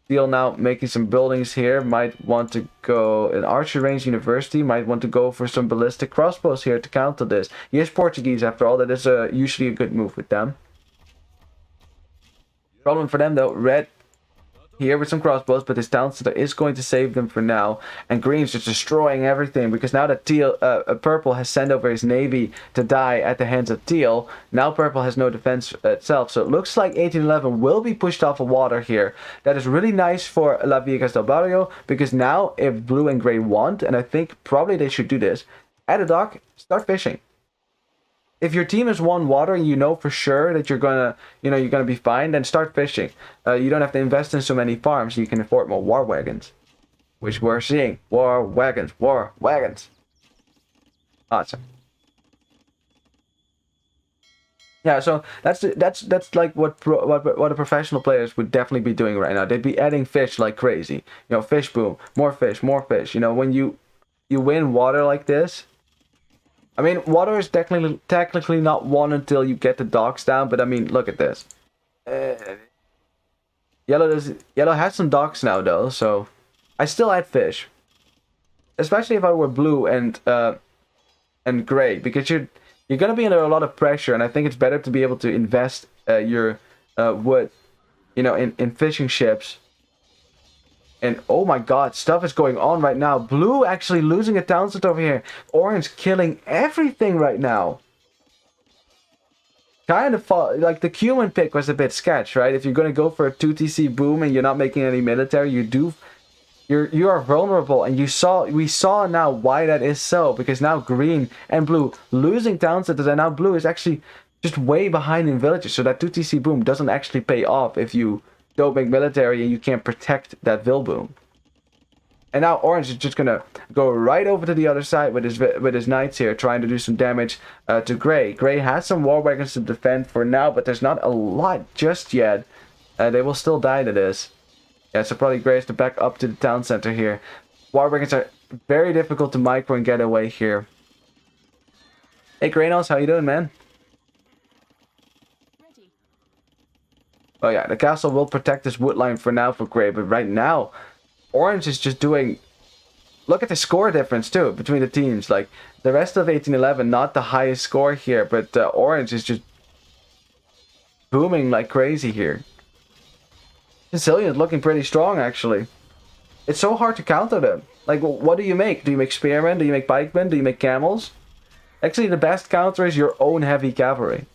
Steel now making some buildings here. Might want to go in Archer Range University. Might want to go for some ballistic crossbows here to counter this. He is Portuguese after all. That is usually a good move with them. Problem for them though. Red here with some crossbows, but this town center is going to save them for now. And Green's just destroying everything because now that Purple has sent over his navy to die at the hands of Teal, now Purple has no defense itself. So it looks like 1811 will be pushed off of water here. That is really nice for Las Viejas del Barrio because now if Blue and Gray want, and I think probably they should do this, at a dock, start fishing. If your team has won water and you know for sure that you're gonna be fine, then start fishing. You don't have to invest in so many farms. You can afford more war wagons, which we're seeing. War wagons. Awesome. Yeah, so that's like what the professional players would definitely be doing right now. They'd be adding fish like crazy. Fish boom, more fish. When you win water like this. I mean, water is technically not won until you get the docks down, but I mean, look at this. Yellow has some docks now though, so I still add fish, especially if I were Blue and Gray, because you're gonna be under a lot of pressure, and I think it's better to be able to invest your wood, in fishing ships. And oh my god, stuff is going on right now. Blue actually losing a town center over here. Orange killing everything right now. Kind of like the Cuman pick was a bit sketch, right? If you're going to go for a 2TC boom and you're not making any military, you are vulnerable. And we saw now why that is so. Because now Green and Blue losing town centers, and now Blue is actually just way behind in villages. So that 2TC boom doesn't actually pay off if you don't make military and you can't protect that Vil boom. And now Orange is just gonna go right over to the other side with his knights here, trying to do some damage to Gray. Gray has some war wagons to defend for now, but there's not a lot just yet. They will still die to this. Yeah, so probably Gray has to back up to the town center here. War wagons are very difficult to micro and get away here. Hey Graynos, how you doing, man? Oh yeah, the castle will protect this wood line for now for Gray, but right now, Orange is just doing... Look at the score difference too, between the teams. Like, the rest of 1811, not the highest score here, but Orange is just booming like crazy here. Sicilian's looking pretty strong, actually. It's so hard to counter them. Like, what do you make? Do you make spearmen? Do you make pikemen? Do you make camels? Actually, the best counter is your own heavy cavalry.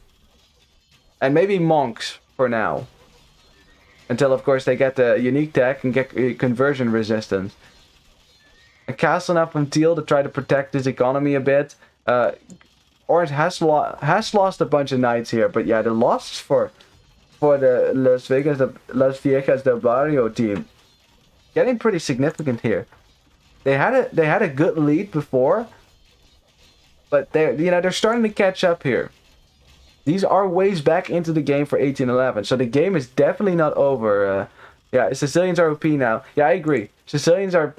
And maybe monks for now. Until, of course, they get the unique tech and get conversion resistance. A castle now from Teal to try to protect his economy a bit. Orange has lost a bunch of knights here, but yeah, the losses for the Las Viejas del Barrio team getting pretty significant here. They had a good lead before, but they're starting to catch up here. These are ways back into the game for 1811, so the game is definitely not over. Yeah, Sicilians are OP now. Yeah, I agree. Sicilians are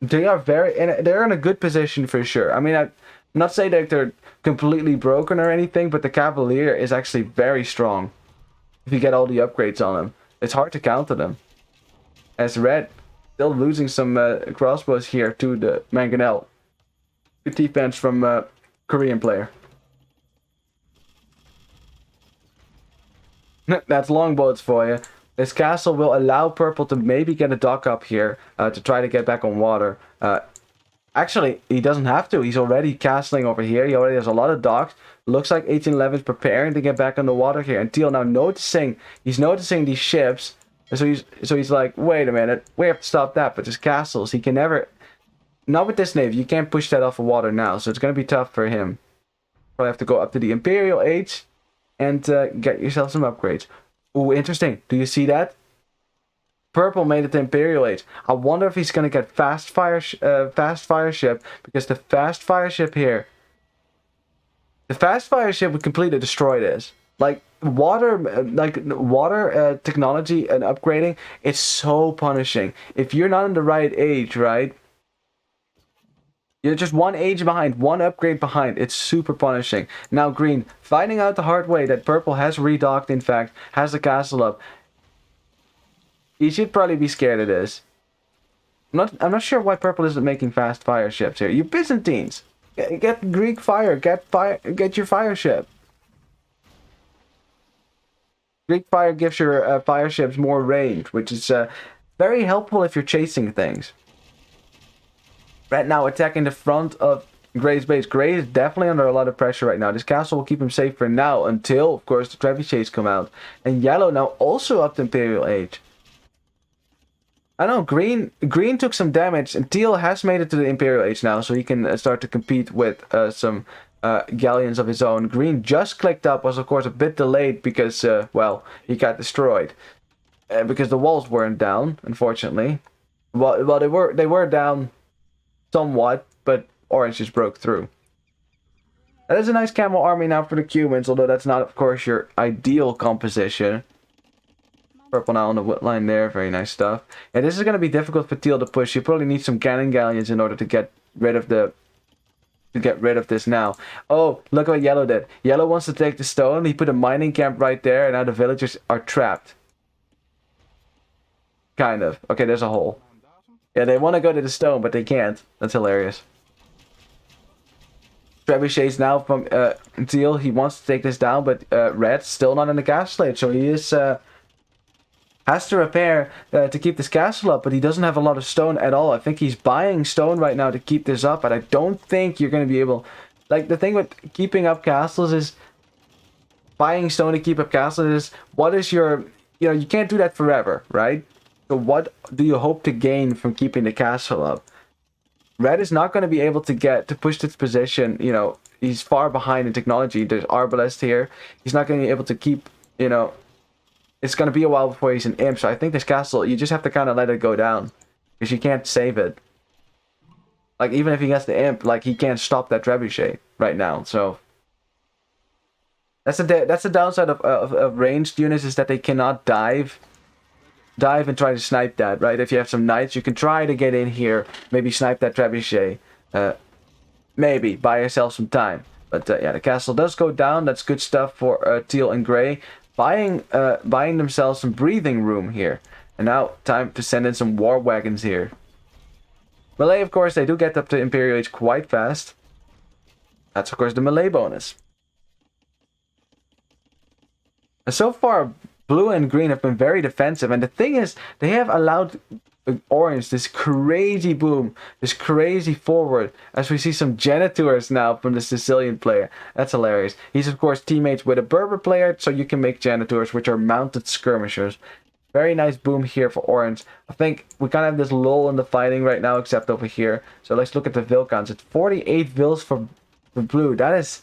they're in a good position for sure. I mean, I'm not saying that they're completely broken or anything, but the Cavalier is actually very strong. If you get all the upgrades on them, it's hard to counter them. As Red still losing some crossbows here to the Mangonel. Good defense from Korean player. That's longbows for you. This castle will allow purple to maybe get a dock up here to try to get back on water. Actually, he doesn't have to. He's already castling over here. He already has a lot of docks. Looks like 1811 is preparing to get back on the water here. And Teal now he's noticing these ships. So he's like, wait a minute, we have to stop that. But there's castles. He can never, not with this navy. You can't push that off the water now. So it's going to be tough for him. Probably have to go up to the Imperial Age and get yourself some upgrades. Ooh, interesting. Do you see that? Purple made it to Imperial Age. I wonder if he's going to get fast fire ship, because the fast fire ship here, the fast fire ship would completely destroy this. Like water technology and upgrading, it's so punishing. If you're not in the right age, right? You're just one age behind, one upgrade behind. It's super punishing. Now green, finding out the hard way that purple has redocked, in fact, has the castle up. You should probably be scared of this. I'm not sure why purple isn't making fast fire ships here. You Byzantines, get Greek fire, get your fire ship. Greek fire gives your fire ships more range, which is very helpful if you're chasing things. Right now, attacking the front of Gray's base. Gray is definitely under a lot of pressure right now. This castle will keep him safe for now until, of course, the trebuchets come out. And yellow now also up to Imperial Age. I know green took some damage, and teal has made it to the Imperial Age now, so he can start to compete with some galleons of his own. Green just clicked up, was of course a bit delayed because, well, he got destroyed. Because the walls weren't down, unfortunately. Well, they were down somewhat, but orange just broke through. That is a nice camel army now for the Cumans, although that's not, of course, your ideal composition. Purple now on the wood line there, very nice stuff. And this is going to be difficult for teal to push. You probably need some cannon galleons in order to get rid of this now. Oh, look what yellow did. Yellow wants to take the stone. He put a mining camp right there, and now the villagers are trapped. Kind of. Okay, there's a hole. Yeah, they want to go to the stone, but they can't. That's hilarious. Trebuchets now from teal. He wants to take this down, but red's still not in the castle age, so he is has to repair to keep this castle up, but he doesn't have a lot of stone at all. I think he's buying stone right now to keep this up, but I don't think you're going to be able... Like, the thing with keeping up castles is... Buying stone to keep up castles is... What is your... You know, you can't do that forever, right? So what do you hope to gain from keeping the castle up? Red is not going to be able to push this position, you know... He's far behind in technology. There's Arbalest here. He's not going to be able to keep, you know... It's going to be a while before he's an imp, so I think this castle, you just have to kind of let it go down. Because you can't save it. Like, even if he gets the imp, like, he can't stop that trebuchet right now, so... That's the downside of ranged units, is that they cannot dive and try to snipe that, right? If you have some knights, you can try to get in here, maybe snipe that trebuchet. Maybe, buy yourself some time. But, yeah, the castle does go down. That's good stuff for teal and gray. Buying themselves some breathing room here. And now, time to send in some war wagons here. Melee, of course, they do get up to Imperial Age quite fast. That's, of course, the melee bonus. So far, blue and green have been very defensive, and the thing is, they have allowed orange this crazy boom, this crazy forward, as we see some janitors now from the Sicilian player. That's hilarious. He's of course teammates with a Berber player, so you can make janitors, which are mounted skirmishers. Very nice boom here for orange. I think we kind of have this lull in the fighting right now, except over here. So let's look at the Vil counts. It's 48 Vils for blue. That is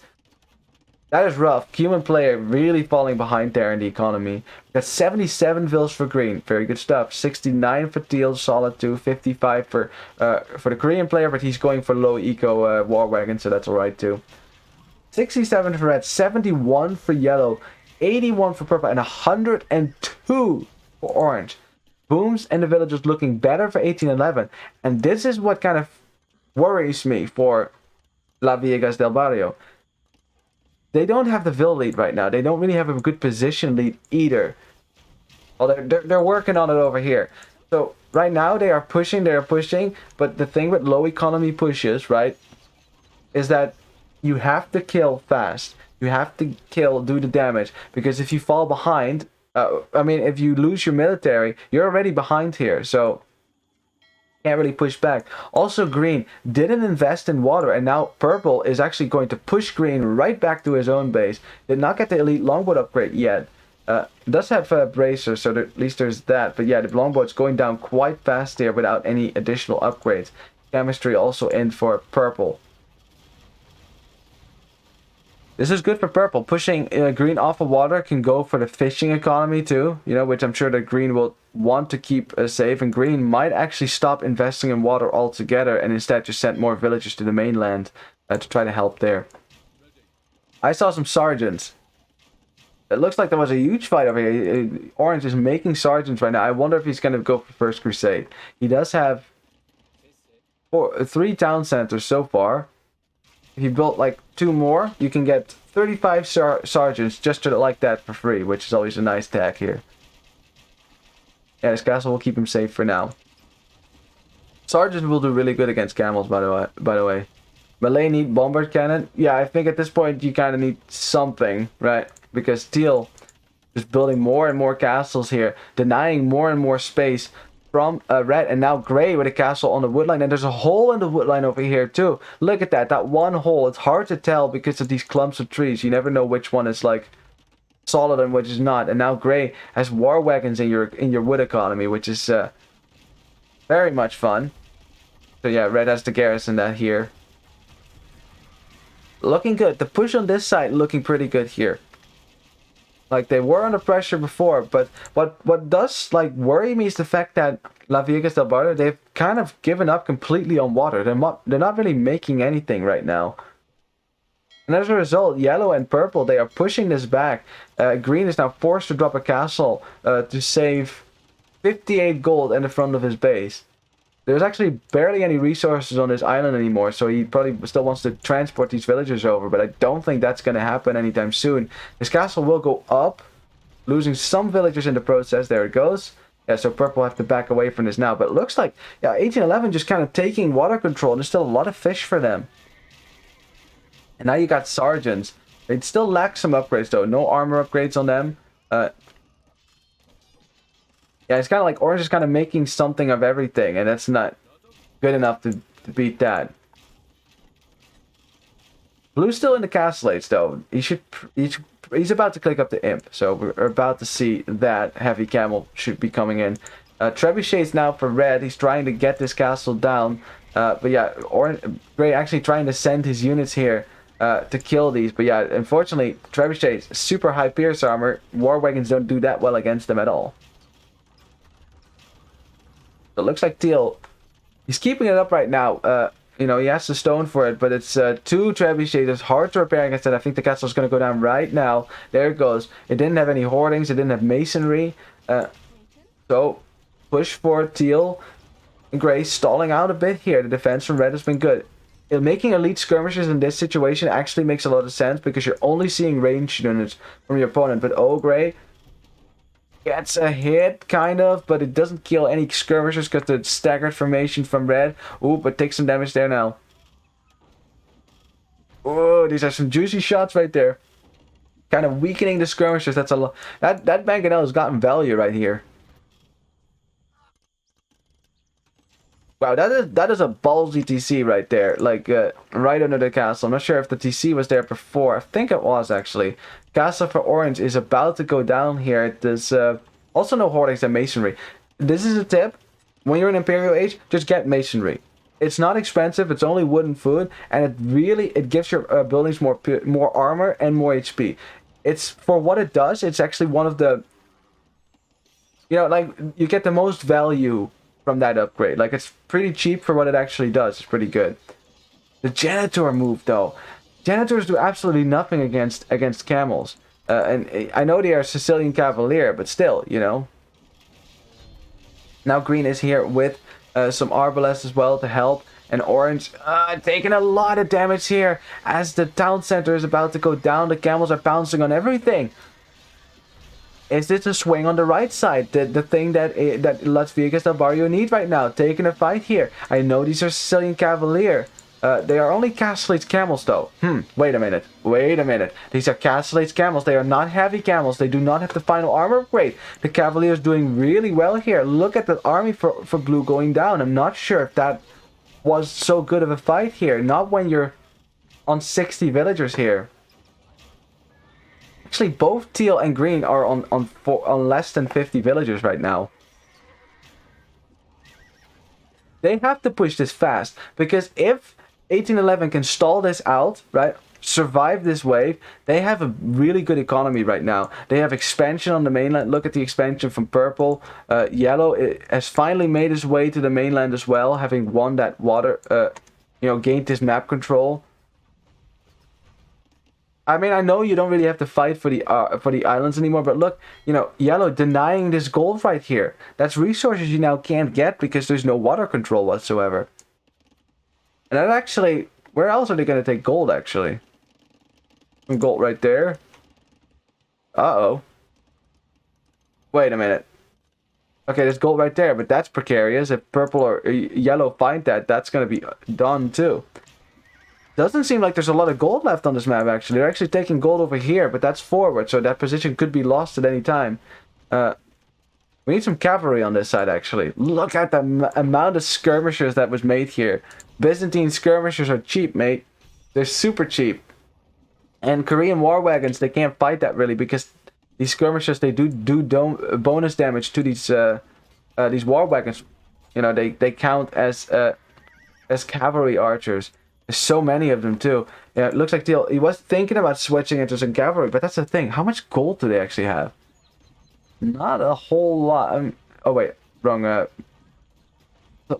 rough. Cuban player really falling behind there in the economy. Got 77 Vils for green. Very good stuff. 69 for teal, solid too. 55 for the Korean player, but he's going for low eco war wagon, so that's alright too. 67 for red, 71 for yellow, 81 for purple, and 102 for orange. Booms and the villagers looking better for 1811. And this is what kind of worries me for Las Viejas del Barrio. They don't have the Vil lead right now. They don't really have a good position lead either. Well, they're working on it over here. So right now they are pushing, but the thing with low economy pushes, right, is that you have to kill fast. You have to kill, do the damage, because if you fall behind, if you lose your military, you're already behind here, so can't really push back. Also, green didn't invest in water, and now purple is actually going to push green right back to his own base. Did not get the elite longboat upgrade yet. Does have a bracer, so at least there's that. But yeah, the longboat's going down quite fast here without any additional upgrades. Chemistry also in for purple. This is good for purple. Pushing green off of water can go for the fishing economy too, which I'm sure that green will want to keep safe. And green might actually stop investing in water altogether and instead just send more villagers to the mainland to try to help there. I saw some sergeants. It looks like there was a huge fight over here. Orange is making sergeants right now. I wonder if he's going to go for First Crusade. He does have 3 town centers so far. If you built like 2 more, you can get 35 sergeants just like that for free, which is always a nice tag here. Yeah, this castle will keep him safe for now. Sergeants will do really good against camels, by the way. Malay need bombard cannon. Yeah, I think at this point you kind of need something, right? Because teal is building more and more castles here, denying more and more space from red, and now gray with a castle on the woodline, and there's a hole in the woodline over here too. Look at that one hole. It's hard to tell because of these clumps of trees. You never know which one is like solid and which is not. And now gray has war wagons in your wood economy, which is very much fun. So yeah, red has the garrison that here. Looking good. The push on this side looking pretty good here. Like, they were under pressure before, but what does like worry me is the fact that Las Viejas del Barrio, they've kind of given up completely on water. They're not really making anything right now. And as a result, yellow and purple, they are pushing this back. Green is now forced to drop a castle to save 58 gold in the front of his base. There's actually barely any resources on this island anymore, so he probably still wants to transport these villagers over, but I don't think that's going to happen anytime soon. This castle will go up, losing some villagers in the process. There it goes. Yeah, so purple have to back away from this now, but it looks like 1811 just kind of taking water control, and there's still a lot of fish for them. And now you got sergeants. They'd still lack some upgrades though. No armor upgrades on them. Yeah, it's kind of like orange is kind of making something of everything, and that's not good enough to beat that. Blue's still in the castle age though. He's about to click up the imp, so we're about to see that heavy camel should be coming in. Trebuchets now for red. He's trying to get this castle down, but yeah, gray actually trying to send his units here to kill these. But yeah, unfortunately, trebuchets super high pierce armor. War wagons don't do that well against them at all. It looks like teal, he's keeping it up right now. He has the stone for it, but it's 2 trebuchets. It's hard to repair against it. I think the castle's going to go down right now. There it goes. It didn't have any hoardings. It didn't have masonry. So push for teal. Gray stalling out a bit here. The defense from red has been good. Making elite skirmishers in this situation actually makes a lot of sense because you're only seeing ranged units from your opponent. But gray gets a hit, kind of, but it doesn't kill any skirmishers because the staggered formation from red. Ooh, but takes some damage there now. Oh, these are some juicy shots right there. kind of weakening the skirmishers. That's a lot. That mangonel has gotten value right here. Wow, that is a ballsy TC right there, like right under the castle. I'm not sure if the TC was there before. I think it was actually. Castle for orange is about to go down here. There's also no hoardings and masonry. This is a tip: when you're in Imperial Age, just get masonry. It's not expensive. It's only wood and food, and it gives your buildings more armor and more HP. It's for what it does. It's actually one of the, like you get the most value from that upgrade. Like it's pretty cheap for what it actually does. It's pretty good. The janitor move though. Janitors do absolutely nothing against camels. And I know they are Sicilian Cavalier, but still, Now green is here with some Arbalest as well to help. And orange taking a lot of damage here as the town center is about to go down. The camels are bouncing on everything. Is this a swing on the right side? The thing that Las Viejas del Barrio need right now. Taking a fight here. I know these are Sicilian Cavalier. They are only Castellet's camels though. Wait a minute. These are Castellet's camels. They are not heavy camels. They do not have the final armor upgrade. The Cavalier is doing really well here. Look at the army for blue going down. I'm not sure if that was so good of a fight here. Not when you're on 60 villagers here. Actually, both teal and green are on less than 50 villagers right now. They have to push this fast, because if 1811 can stall this out, right, survive this wave, they have a really good economy right now. They have expansion on the mainland. Look at the expansion from purple. Yellow has finally made its way to the mainland as well, having won that water, gained this map control. I mean, I know you don't really have to fight for the islands anymore, but look, yellow denying this gold right here. That's resources you now can't get because there's no water control whatsoever. And that actually, where else are they going to take gold actually? Some gold right there. Uh-oh. Wait a minute. Okay, there's gold right there, but that's precarious. If purple or yellow find that, that's going to be done too. Doesn't seem like there's a lot of gold left on this map, actually. They're actually taking gold over here, but that's forward, so that position could be lost at any time. We need some cavalry on this side, actually. Look at the amount of skirmishers that was made here. Byzantine skirmishers are cheap, mate. They're super cheap. And Korean war wagons, they can't fight that really, because these skirmishers, they do bonus damage to these war wagons. They count as cavalry archers. There's so many of them too. Yeah, it looks like he was thinking about switching into some cavalry, but that's the thing. How much gold do they actually have? Not a whole lot. Oh wait, wrong. A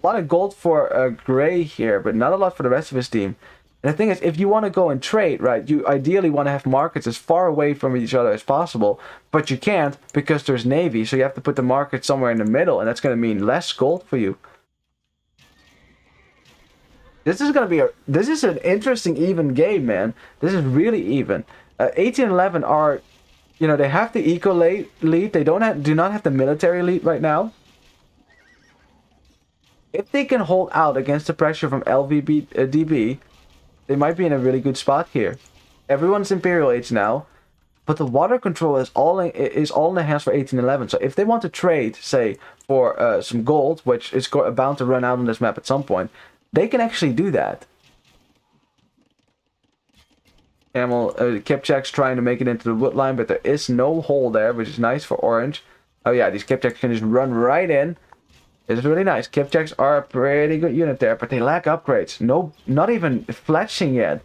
lot of gold for Gray here, but not a lot for the rest of his team. And the thing is, if you want to go and trade, right, you ideally want to have markets as far away from each other as possible, but you can't because there's navy, so you have to put the market somewhere in the middle, and that's going to mean less gold for you. This is an interesting even game, man. This is really even. 1811 are, they have the eco lead. They do not have the military lead right now. If they can hold out against the pressure from DB, they might be in a really good spot here. Everyone's Imperial Age now, but the water control is all in the hands for 1811. So if they want to trade, say, for some gold, which is bound to run out on this map at some point, they can actually do that. Camel, Kipchak's trying to make it into the wood line, but there is no hole there, which is nice for orange. Oh yeah, these Kipchaks can just run right in. It's really nice. Kipchaks are a pretty good unit there, but they lack upgrades. No, not even fletching yet.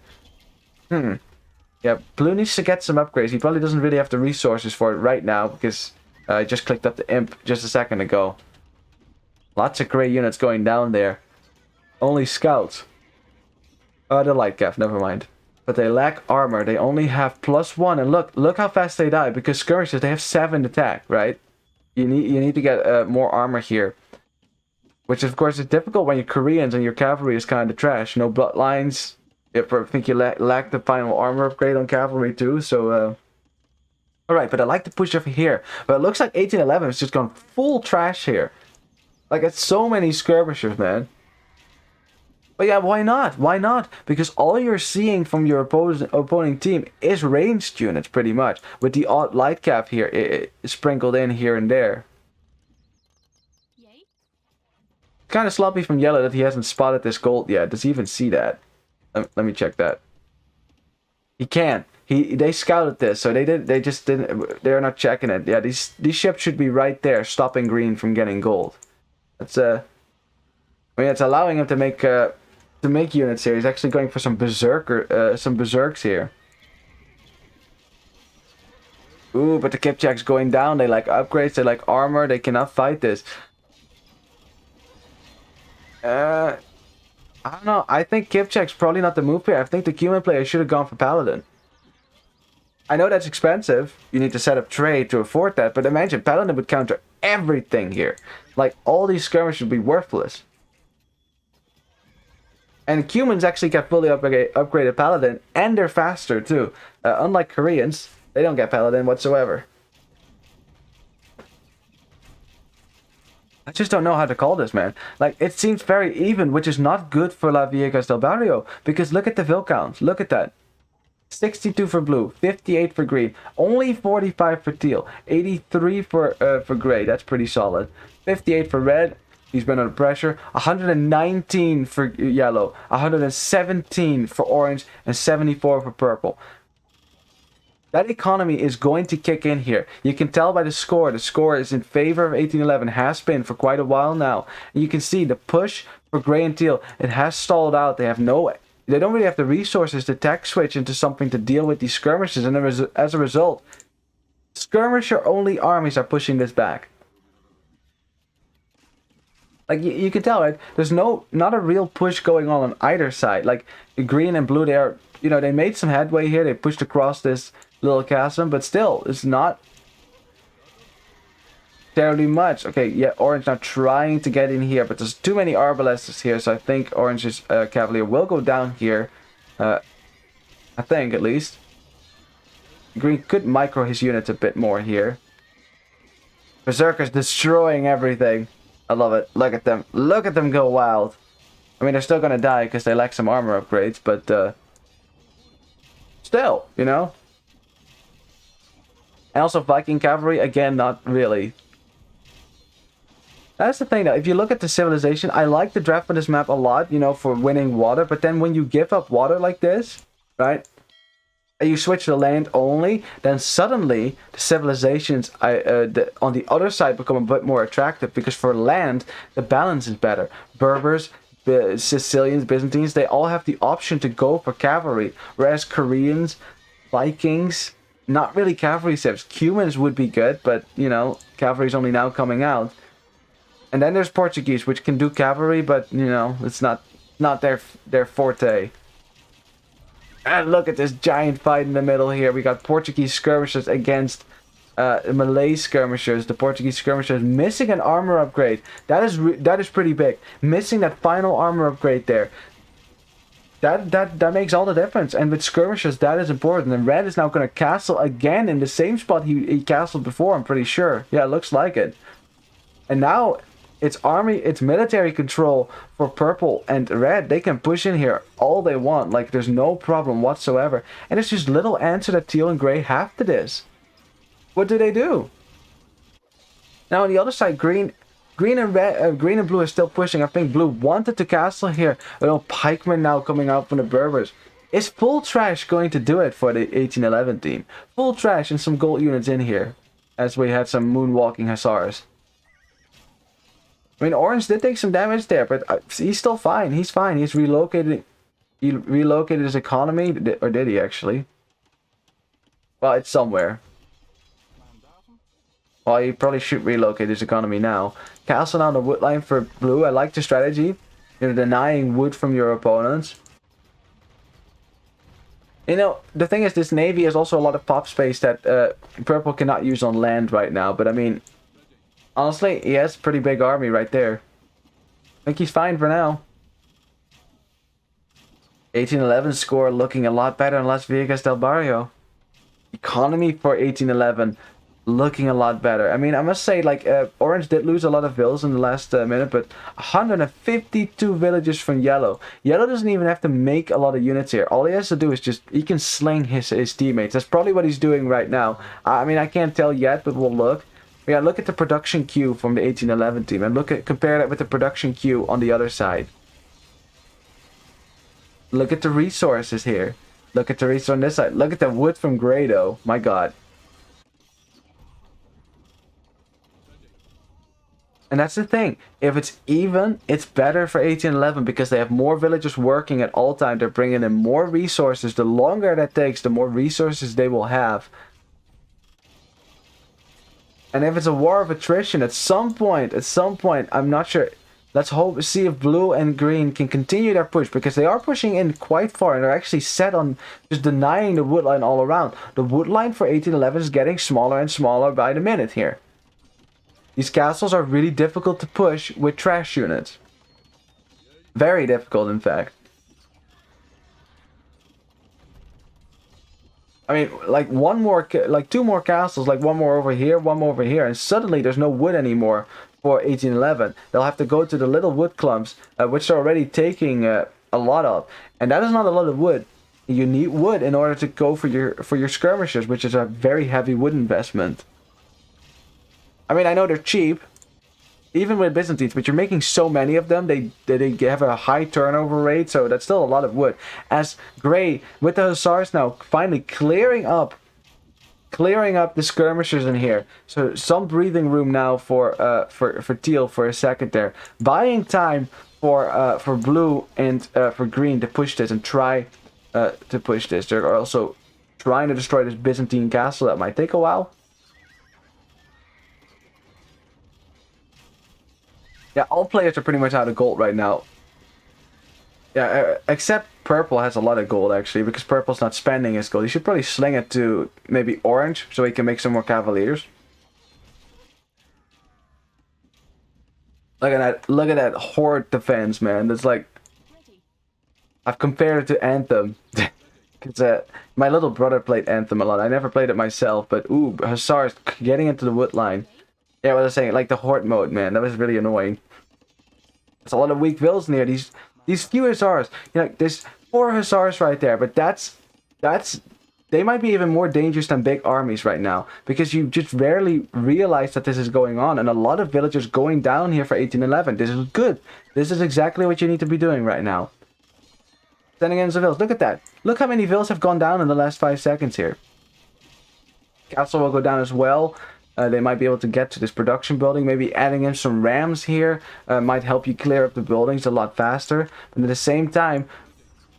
Yeah, Blue needs to get some upgrades. He probably doesn't really have the resources for it right now, because I just clicked up the imp just a second ago. Lots of gray units going down there. Only scouts. Oh, the light gaff, never mind. But they lack armor. They only have +1, and look how fast they die, because skirmishers, they have 7 attack, right? You need to get more armor here, which of course is difficult when you're Koreans and your cavalry is kind of trash. No bloodlines. I think you lack the final armor upgrade on cavalry too. So, all right, but I like to push over here. But it looks like 1811 is just gone full trash here. Like it's so many skirmishers, man. But yeah, why not? Why not? Because all you're seeing from your opposing team is ranged units, pretty much, with the odd light cap here sprinkled in here and there. Kind of sloppy from Yellow that he hasn't spotted this gold yet. Does he even see that? Let me check that. He can't. They scouted this, so they just didn't. They're not checking it. Yeah, these ships should be right there, stopping green from getting gold. That's I mean, it's allowing him to make units here. He's actually going for some berserks here. Ooh, but the Kipchak's going down. They like upgrades. They like armor. They cannot fight this. I don't know. I think Kipchak's probably not the move here. I think the human player should have gone for Paladin. I know that's expensive. You need to set up trade to afford that. But imagine Paladin would counter everything here. Like, all these skirmishes would be worthless. And humans actually get fully upgraded Paladin. And they're faster, too. Unlike Koreans, they don't get Paladin whatsoever. I just don't know how to call this, man. Like, it seems very even, which is not good for Las Viejas del Barrio. Because look at the vill count. Look at that. 62 for blue, 58 for green, only 45 for teal, 83 for gray. That's pretty solid. 58 for red. He's been under pressure. 119 for yellow, 117 for orange, and 74 for purple. That economy is going to kick in here. You can tell by the score. The score is in favor of 1811. Has been for quite a while now. And you can see the push for gray and teal. It has stalled out. They don't really have the resources to tech switch into something to deal with these skirmishes. And as a result, skirmisher-only armies are pushing this back. Like, you can tell, right? There's not a real push going on either side. Like, green and blue, they made some headway here. They pushed across this little chasm, but still, it's not terribly much. Okay, yeah, orange now trying to get in here, but there's too many arbalests here, so I think orange's cavalier will go down here. I think, at least. Green could micro his units a bit more here. Berserker's destroying everything. I love it. Look at them. Look at them go wild. I mean, they're still gonna die because they lack some armor upgrades, but still, you know? And also Viking cavalry, again, not really. That's the thing, though. If you look at the civilization, I like the draft on this map a lot, you know, for winning water. But then when you give up water like this, right, and you switch to land only, then suddenly the civilizations on the other side become a bit more attractive. Because for land, the balance is better. Berbers, Sicilians, Byzantines, they all have the option to go for cavalry. Whereas Koreans, Vikings, not really cavalry civs. Cumans would be good, but, you know, cavalry's only now coming out. And then there's Portuguese, which can do cavalry, but, you know, it's not their forte. And look at this giant fight in the middle here. We got Portuguese skirmishers against Malay skirmishers. The Portuguese skirmishers missing an armor upgrade. That is pretty big. Missing that final armor upgrade there. That makes all the difference. And with skirmishers, that is important. And red is now going to castle again in the same spot he castled before, I'm pretty sure. Yeah, it looks like it. And now it's military control for purple and red. They can push in here all they want. Like, there's no problem whatsoever. And it's just little answer that teal and gray have to this. What do they do? Now on the other side, green and blue are still pushing. I think blue wanted to castle here. A little pikeman now coming out from the Berbers. Is full trash going to do it for the 1811 team? Full trash and some gold units in here, as we had some moonwalking hussars. I mean, orange did take some damage there, but he's still fine. He's fine. He's relocated. He relocated his economy, or did he actually? Well, it's somewhere. Well, he probably should relocate his economy now. Castle on the wood line for blue. I like the strategy. You're denying wood from your opponents. You know, the thing is, this navy has also a lot of pop space that purple cannot use on land right now. But I mean, honestly, he has a pretty big army right there. I think he's fine for now. 1811 score looking a lot better in Las Viejas del Barrio. Economy for 1811. looking a lot better. I mean, I must say, like, Orange did lose a lot of villas in the last minute, but 152 villages from Yellow. Yellow doesn't even have to make a lot of units here. All he has to do is just, he can sling his teammates. That's probably what he's doing right now. I mean, I can't tell yet, but we'll look. Yeah, look at the production queue from the 1811 team, and compare that with the production queue on the other side. Look at the resources here. Look at the resource on this side. Look at the wood from Grado. My god. And that's the thing. If it's even, it's better for 1811 because they have more villagers working at all times. They're bringing in more resources. The longer that takes, the more resources they will have. And if it's a war of attrition, at some point, I'm not sure. Let's see if blue and green can continue their push, because they are pushing in quite far and they're actually set on just denying the wood line all around. The wood line for 1811 is getting smaller and smaller by the minute here. These castles are really difficult to push with trash units. Very difficult, in fact. I mean, like two more castles, like one more over here, one more over here, and suddenly there's no wood anymore for 1811. They'll have to go to the little wood clumps, which they're already taking a lot of, and that is not a lot of wood. You need wood in order to go for your skirmishers, which is a very heavy wood investment. I mean, I know they're cheap, even with Byzantines, but you're making so many of them, they have a high turnover rate, so that's still a lot of wood. As Grey, with the Hussars now, finally clearing up the skirmishers in here. So some breathing room now for Teal for a second there. Buying time for blue and for green to push this and try to push this. They're also trying to destroy this Byzantine castle. That might take a while. Yeah, all players are pretty much out of gold right now. Yeah, except purple has a lot of gold, actually, because purple's not spending his gold. He should probably sling it to maybe orange, so he can make some more cavaliers. Look at that horde defense, man. That's like... I've compared it to Anthem. Because my little brother played Anthem a lot. I never played it myself, but ooh, Hussars getting into the wood line. Yeah, what I was saying, like the horde mode, man, that was really annoying. There's a lot of weak vills near these few Hussars. You know, there's 4 Hussars right there, but that's they might be even more dangerous than big armies right now, because you just rarely realize that this is going on, and a lot of villagers going down here for 1811. This is good. This is exactly what you need to be doing right now. Sending in the vills. Look at that. Look how many vills have gone down in the last 5 seconds here. Castle will go down as well. They might be able to get to this production building. Maybe adding in some rams here might help you clear up the buildings a lot faster. But at the same time,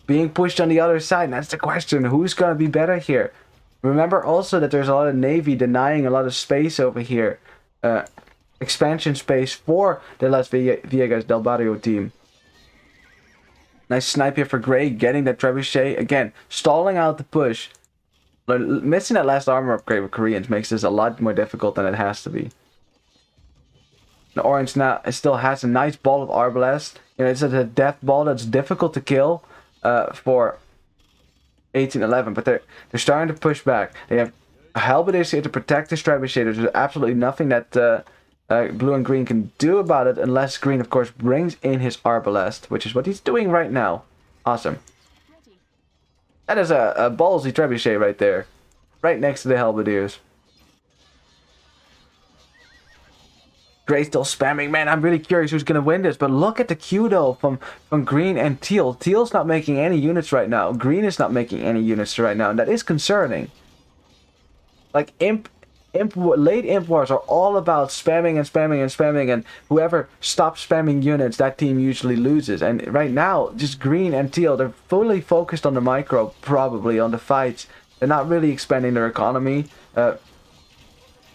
being pushed on the other side, and that's the question. Who's going to be better here? Remember also that there's a lot of navy denying a lot of space over here. Expansion space for the Las Viejas del Barrio team. Nice snipe here for Grey, getting that trebuchet. Again, stalling out the push. Missing that last armor upgrade with Koreans makes this a lot more difficult than it has to be. The orange now still has a nice ball of Arbalest. You know, it's a death ball that's difficult to kill for 1811, but they're starting to push back. They have halberdiers here to protect the trebuchet. There's absolutely nothing that blue and green can do about it, unless green, of course, brings in his Arbalest, which is what he's doing right now. Awesome. That is a ballsy trebuchet right there. Right next to the halberdiers. Grey still spamming. Man, I'm really curious who's going to win this. But look at the queue, though, from green and teal. Teal's not making any units right now. Green is not making any units right now. And that is concerning. Like, late imp wars are all about spamming and spamming and spamming, and whoever stops spamming units, that team usually loses. And right now, just green and teal, they're fully focused on the micro, probably on the fights. They're not really expanding their economy. They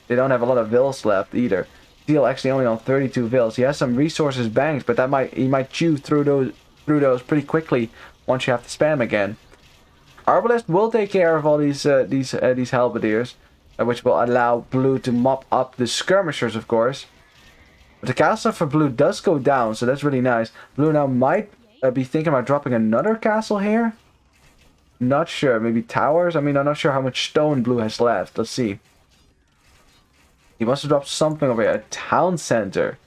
don't have a lot of vills left either. Teal actually only on 32 vills. He has some resources banks, but he might chew through those pretty quickly once you have to spam again. Arbalest will take care of all these halberdiers, which will allow blue to mop up the skirmishers, of course. But the castle for blue does go down, so that's really nice. Blue now might be thinking about dropping another castle here. Not sure. Maybe towers? I mean, I'm not sure how much stone blue has left. Let's see. He wants to drop something over here. A town center.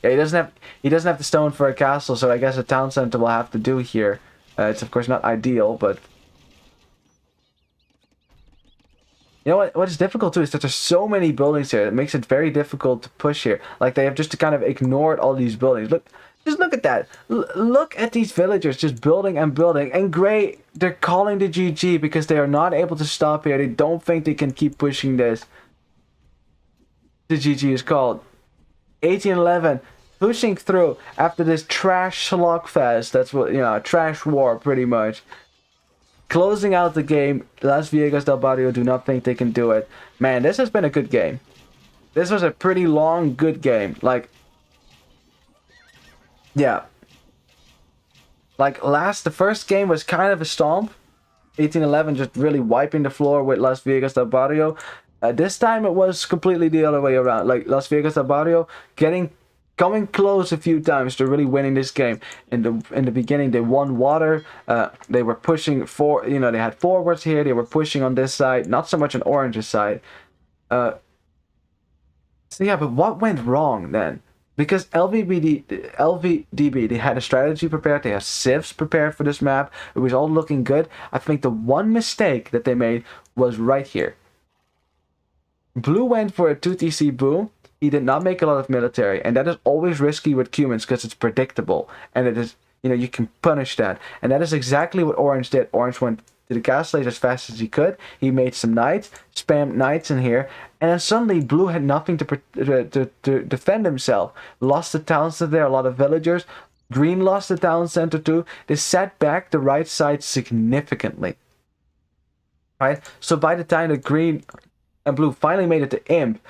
Yeah, he doesn't have the stone for a castle, so I guess a town center will have to do here. It's of course not ideal, but you know what is difficult too is that there's so many buildings here. It makes it very difficult to push here. Like they have just kind of ignored all these buildings. Just look at that. Look at these villagers just building and building. And Grey, they're calling the GG because they are not able to stop here. They don't think they can keep pushing this. The GG is called. 1811 pushing through after this trash slugfest. That's what, you know, trash war pretty much. Closing out the game. Las Viejas del Barrio do not think they can do it. Man, this has been a good game. This was a pretty long, good game. Like, yeah. Like the first game was kind of a stomp. 1811 just really wiping the floor with Las Viejas del Barrio. This time it was completely the other way around. Like Las Viejas del Barrio coming close a few times to really winning this game. In the beginning, they won water. They were pushing you know, they had forwards here. They were pushing on this side, not so much on Orange's side. So yeah, but what went wrong then? Because LVDB, they had a strategy prepared. They had civs prepared for this map. It was all looking good. I think the one mistake that they made was right here. Blue went for a 2TC boom. He did not make a lot of military, and that is always risky with Cumans because it's predictable, and it is, you know, you can punish that, and that is exactly what Orange did. Orange went to the castle as fast as he could. He made some knights, spammed knights in here, and then suddenly Blue had nothing to defend himself. Lost the town center there, a lot of villagers. Green lost the town center too. They set back the right side significantly. Right, so by the time that Green and Blue finally made it to Imp,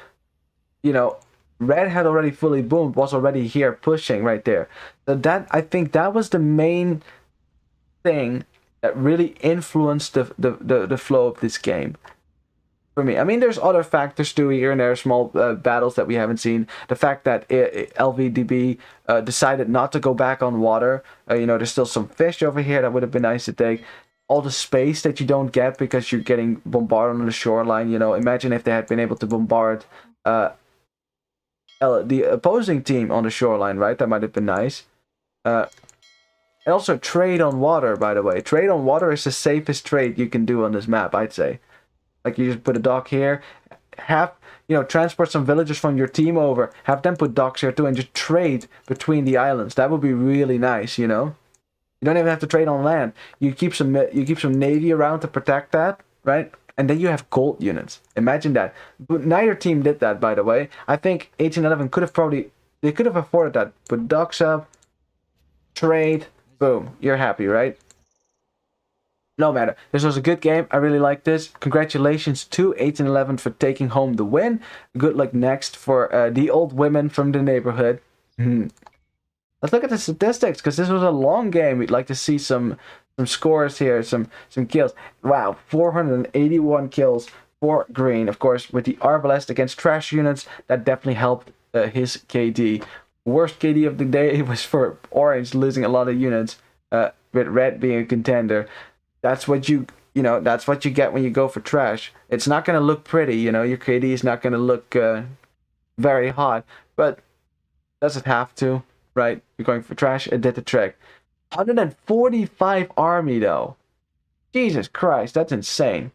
you know, Red had already fully boomed, was already here pushing right there. So that, I think that was the main thing that really influenced the flow of this game for me. I mean, there's other factors too here and there, small battles that we haven't seen. The fact that LVDB decided not to go back on water. You know, there's still some fish over here that would have been nice to take. All the space that you don't get because you're getting bombarded on the shoreline. You know, imagine if they had been able to bombard the opposing team on the shoreline, right? That might have been nice. And also trade on water, by the way. Trade on water is the safest trade you can do on this map, I'd say. Like, you just put a dock here, have, you know, transport some villagers from your team over, have them put docks here too, and just trade between the islands. That would be really nice, you know? You don't even have to trade on land. You keep some navy around to protect that, right? And then you have gold units. Imagine that. But neither team did that, by the way. I think 1811 could have afforded that. Put docks up, trade, boom. You're happy, right? No matter. This was a good game. I really like this. Congratulations to 1811 for taking home the win. Good luck next for the old women from the neighborhood. Let's look at the statistics, because this was a long game. We'd like to see some scores here, some kills. Wow, 481 kills for Green. Of course, with the Arbalest against trash units, that definitely helped his KD. Worst KD of the day was for Orange, losing a lot of units, with Red being a contender. That's what that's what you get when you go for trash. It's not going to look pretty, you know, your KD is not going to look very hot, but does it have to, right? You're going for trash, it did the trick. 145 army though. Jesus Christ, that's insane.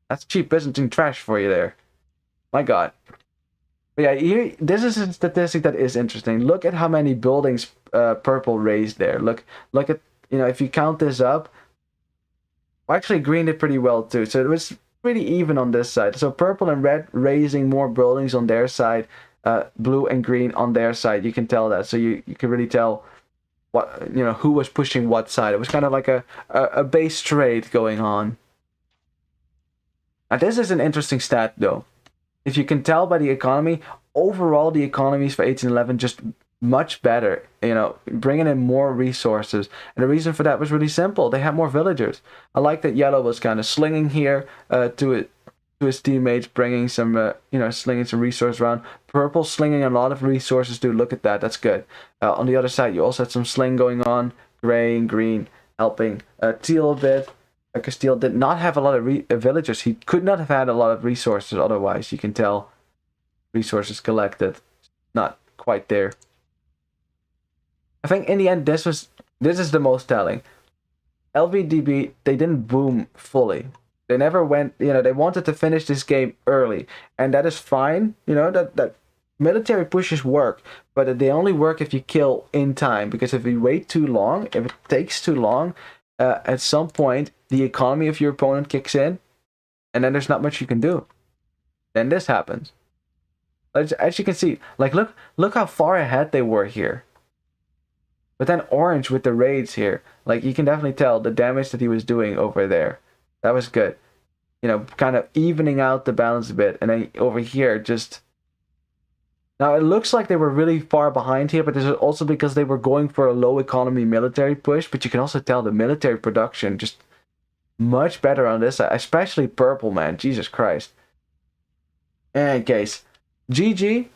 That's cheap Byzantine trash for you there. My God. But yeah, here, this is a statistic that is interesting. Look at how many buildings purple raised there. Look at, you know, if you count this up. Well, actually, green did pretty well too. So it was pretty even on this side. So purple and red raising more buildings on their side. Blue and green on their side. You can tell that. So you can really tell what, you know, who was pushing what side. It was kind of like a base trade going on. Now this is an interesting stat though. If you can tell by the economy, overall the economies for 1811 just much better, you know, bringing in more resources. And the reason for that was really simple. They had more villagers. I like that yellow was kind of slinging here to his teammates, bringing some, you know, slinging some resources around. Purple slinging a lot of resources, dude. Look at that. That's good. On the other side, you also had some sling going on. Gray and green helping teal a bit. Castile did not have a lot of villagers. He could not have had a lot of resources otherwise. You can tell resources collected, not quite there. I think in the end, this is the most telling. LVDB, they didn't boom fully. They never went, they wanted to finish this game early. And that is fine. That military pushes work. But they only work if you kill in time. Because if you wait too long, if it takes too long, at some point, the economy of your opponent kicks in. And then there's not much you can do. Then this happens. As you can see, like, look how far ahead they were here. But then orange with the raids here, like, you can definitely tell the damage that he was doing over there. That was good. Kind of evening out the balance a bit. And then over here, just... Now, it looks like they were really far behind here, but this is also because they were going for a low economy military push. But you can also tell the military production just much better on this side, especially purple, man. Jesus Christ. In any case, GG.